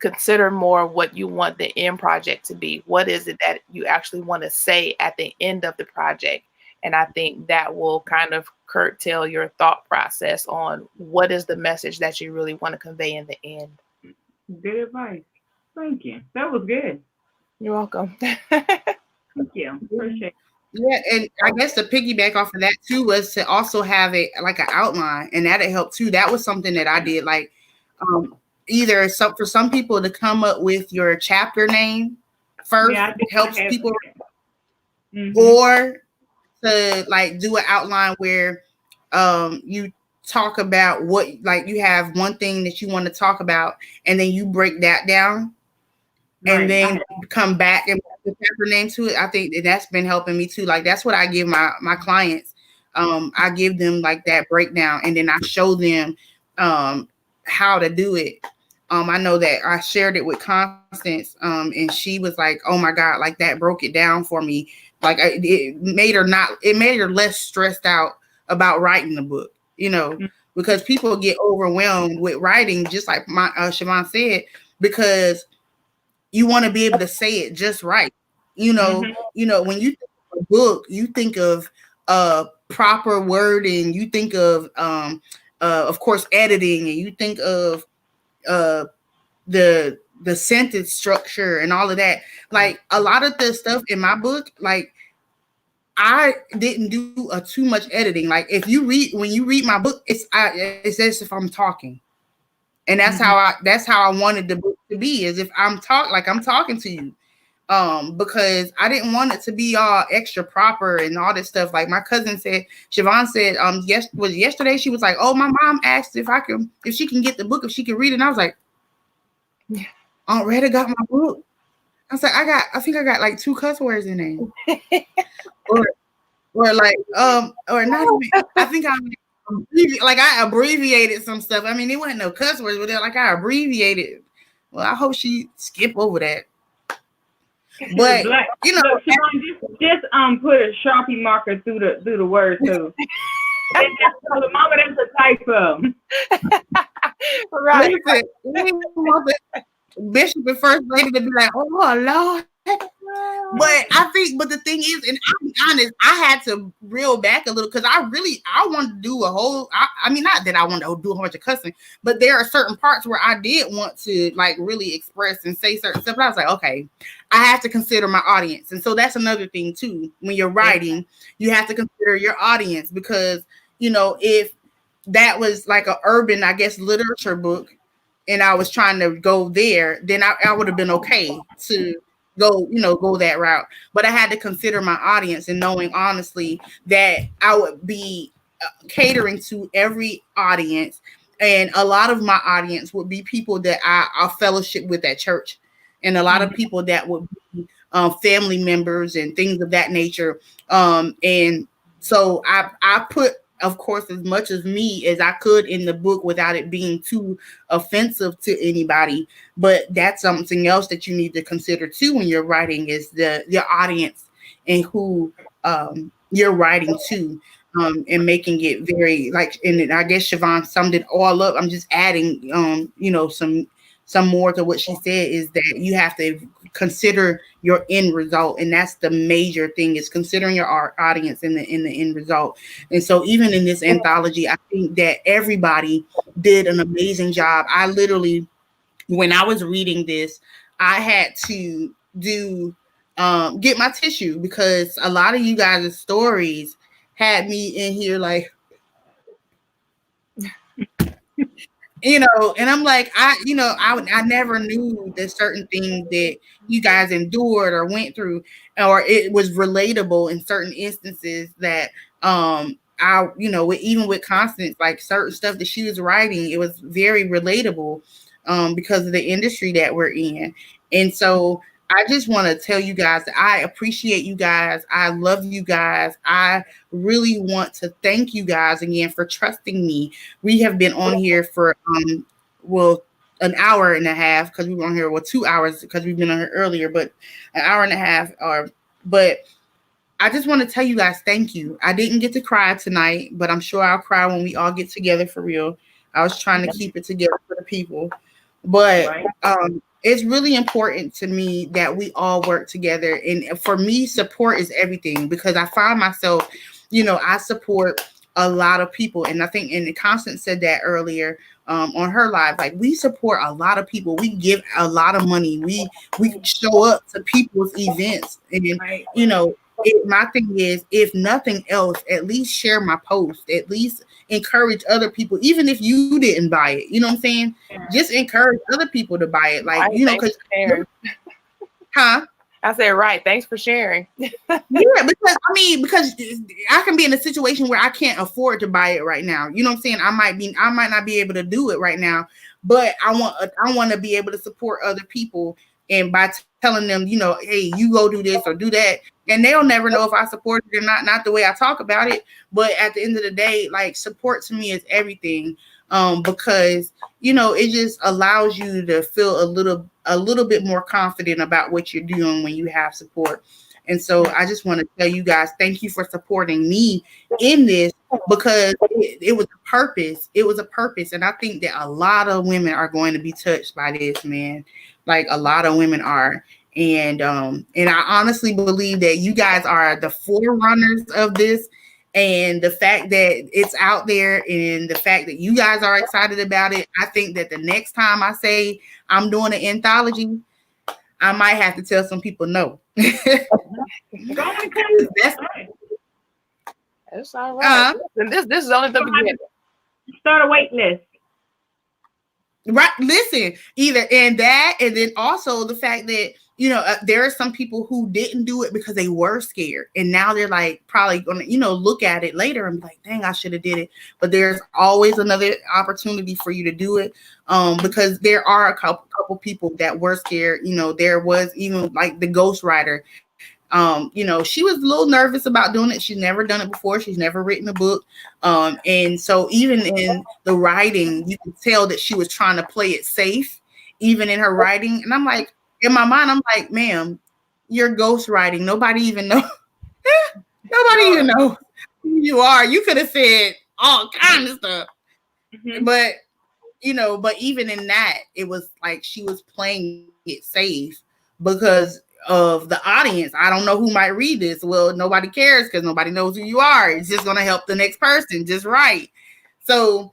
Consider more what you want the end project to be. What is it that you actually want to say at the end of the project? And I think that will kind of curtail your thought process on what is the message that you really want to convey in the end. Good advice. Thank you. That was good. You're welcome. Thank you. Appreciate Yeah, and I guess to piggyback off of that too was to also have it like an outline, and that'd help too. That was something that I did, like um, either some for some people to come up with your chapter name it. first Yeah, I do. I helps have. people, Mm-hmm. or to like do an outline where you talk about what, like you have one thing that you want to talk about, and then you break that down and Right. then come back and put the name to it. I think that's been helping me too. Like that's what I give my clients. I give them like that breakdown, and then I show them how to do it. I know that I shared it with Constance, and she was like, "Oh my God, like that broke it down for me. Like it made her less stressed out about writing the book, because people get overwhelmed with writing, just like my Siobhan said, because you want to be able to say it just right. Mm-hmm. When you think of a book, you think of proper wording, you think of course, editing, and you think of uh, the sentence structure and all of that. Like a lot of the stuff in my book, like I didn't do too much editing. Like if you read when you read my book, it's as if I'm talking. And Mm-hmm. that's how I wanted the book to be, is if I'm talking to you. Because I didn't want it to be all extra proper and all this stuff. Like my cousin said, Siobhan said, was yesterday, she was like, "Oh, my mom asked if she can get the book, if she can read it." And I was like, "Aunt Retta got my book." I was like, I think I got like 2 cuss words in there. Or like or not even, I think I abbreviated some stuff. I mean, it wasn't no cuss words, but like I abbreviated. Well, I hope she skip over that. Shoot, But black. you know, Look, Siobhan, just put a Sharpie marker through the word too. And just tell the mama that's a typo. Right. listen, we want the bishop and first lady to be like, "Oh Lord." But the thing is, and I'll be honest, I had to reel back a little because I wanted to do a whole. I mean, not that I wanted to do a whole bunch of cussing, but there are certain parts where I did want to like really express and say certain stuff. But I was like, okay, I have to consider my audience, and so that's another thing too. When you're writing, you have to consider your audience, because if that was like a urban, I guess, literature book, and I was trying to go there, then I would have been okay to go that route. But I had to consider my audience, and knowing honestly that I would be catering to every audience, and a lot of my audience would be people that I fellowship with at church, and a lot of Mm-hmm. people that would be family members and things of that nature. And so I put, of course, as much as me as I could in the book without it being too offensive to anybody. But that's something else that you need to consider too when you're writing, is your audience and who you're writing to. And making it very like, and I guess Siobhan summed it all up. I'm just adding, some more to what she said, is that you have to consider your end result, and that's the major thing, is considering your audience in the end result. And so even in this anthology, I think that everybody did an amazing job. I literally, when I was reading this, I had to do get my tissue, because a lot of you guys' stories had me in here like, and I'm like, I never knew that certain things that you guys endured or went through, or it was relatable in certain instances that even with Constance, like certain stuff that she was writing, it was very relatable, because of the industry that we're in. And so I just want to tell you guys that I appreciate you guys. I love you guys. I really want to thank you guys again for trusting me. We have been on here for well, an hour and a half, because we were on here, 2 hours because we've been on here earlier, but an hour and a half. But I just want to tell you guys thank you. I didn't get to cry tonight, but I'm sure I'll cry when we all get together for real. I was trying to keep it together for the people. But Right. it's really important to me that we all work together. And for me, support is everything, because I find myself, I support a lot of people. And I think, and Constance said that earlier, on her live. Like, we support a lot of people. We give a lot of money. We show up to people's events, and Right. my thing is, if nothing else, at least share my post. At least encourage other people, even if you didn't buy it. You know what I'm saying? Just encourage other people to buy it. Like, Right, thanks because, for sharing. huh? I said, right, thanks for sharing. Yeah, because I can be in a situation where I can't afford to buy it right now. You know what I'm saying? I might not be able to do it right now, but I want to be able to support other people, and by telling them, hey, you go do this or do that, and they'll never know if I support it or not the way I talk about it. But at the end of the day, like, support to me is everything, because it just allows you to feel a little bit more confident about what you're doing when you have support. And so I just want to tell you guys, thank you for supporting me in this, because it was a purpose. It was a purpose. And I think that a lot of women are going to be touched by this, man. Like, a lot of women are. And I honestly believe that you guys are the forerunners of this. And the fact that it's out there, and the fact that you guys are excited about it, I think that the next time I say I'm doing an anthology, I might have to tell some people no. That's, It's all right. This is only the beginning. Start a wait list. right. Listen, either and that, and then also the fact that there are some people who didn't do it because they were scared, and now they're like probably gonna look at it later and be like, dang, I should have did it. But there's always another opportunity for you to do it, because there are a couple people that were scared. There was even like the ghostwriter. She was a little nervous about doing it. She's never done it before. She's never written a book. And so even in the writing, you could tell that she was trying to play it safe, even in her writing. And I'm like, in my mind, I'm like, ma'am, you're ghostwriting. Nobody even knows. Nobody even knows who you are. You could have said all kinds of stuff. Mm-hmm. But even in that, it was like she was playing it safe because of the audience. I don't know who might read this. Well, nobody cares because nobody knows who you are. It's just going to help the next person just right. So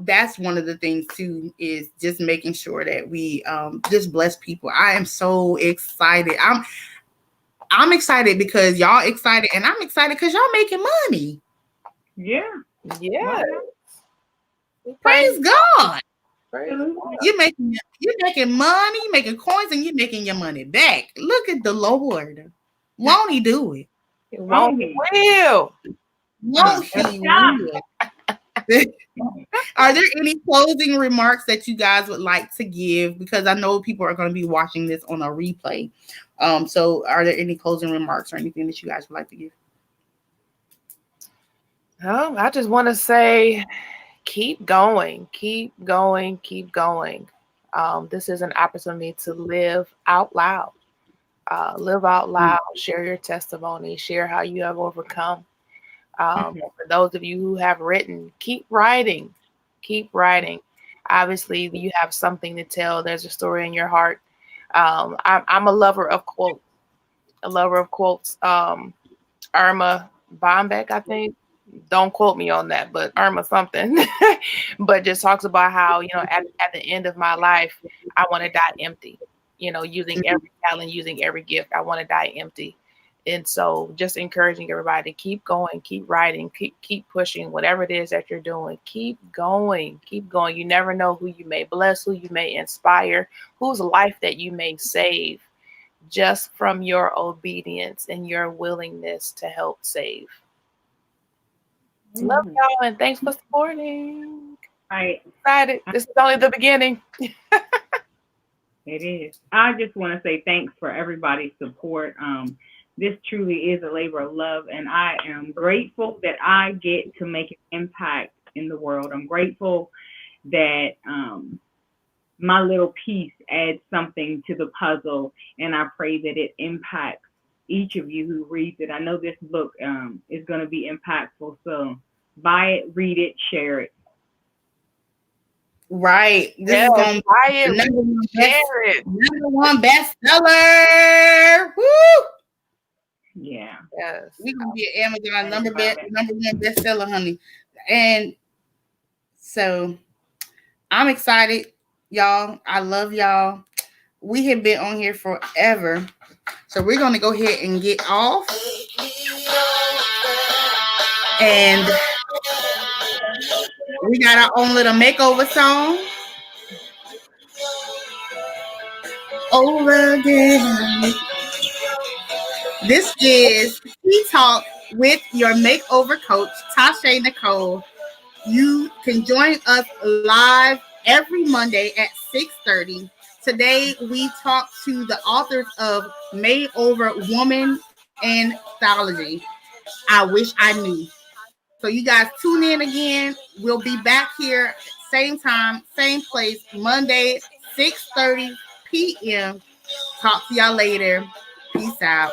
that's one of the things too, is just making sure that we just bless people. I am so excited. I'm excited because y'all excited, and I'm excited because y'all making money. Yeah. Yeah. Praise God. Praise God. You're making money, you're making coins, and you're making your money back. Look at the Lord. Won't he do it? Won't he? Will. Won't he? Will. Are there any closing remarks that you guys would like to give? Because I know people are going to be watching this on a replay. So are there any closing remarks or anything that you guys would like to give? I just want to say, keep going, keep going, keep going. This is an opportunity to live out loud. Live out loud, share your testimony, share how you have overcome. For those of you who have written, keep writing, keep writing. Obviously, you have something to tell. There's a story in your heart. I'm a lover of quotes. Irma Bombeck, I think. Don't quote me on that, but Irma something. But just talks about how, at the end of my life, I want to die empty. Using every talent, using every gift, I want to die empty. And so just encouraging everybody to keep going, keep writing, keep pushing, whatever it is that you're doing, keep going, keep going. You never know who you may bless, who you may inspire, whose life that you may save just from your obedience and your willingness to help save. Love y'all, and thanks for supporting. Right. Excited. This is only the beginning. It is. I just want to say thanks for everybody's support. This truly is a labor of love, and I am grateful that I get to make an impact in the world. I'm grateful that my little piece adds something to the puzzle, and I pray that it impacts each of you who reads it. I know this book is going to be impactful, so buy it, read it, share it. Right. This is going to buy it, share it. Number one bestseller. Woo! Yeah. Yes. We're going to be at Amazon number one bestseller, honey. And so I'm excited, y'all. I love y'all. We have been on here forever. So we're going to go ahead and get off. And we got our own little makeover song. Over again. This is Tea Talk with your makeover coach, Tasha Nicole. You can join us live every Monday at 6:30. Today, we talk to the authors of Over Woman Anthology. I wish I knew. So you guys tune in again. We'll be back here same time, same place, Monday, 6:30 p.m. Talk to y'all later. Peace out.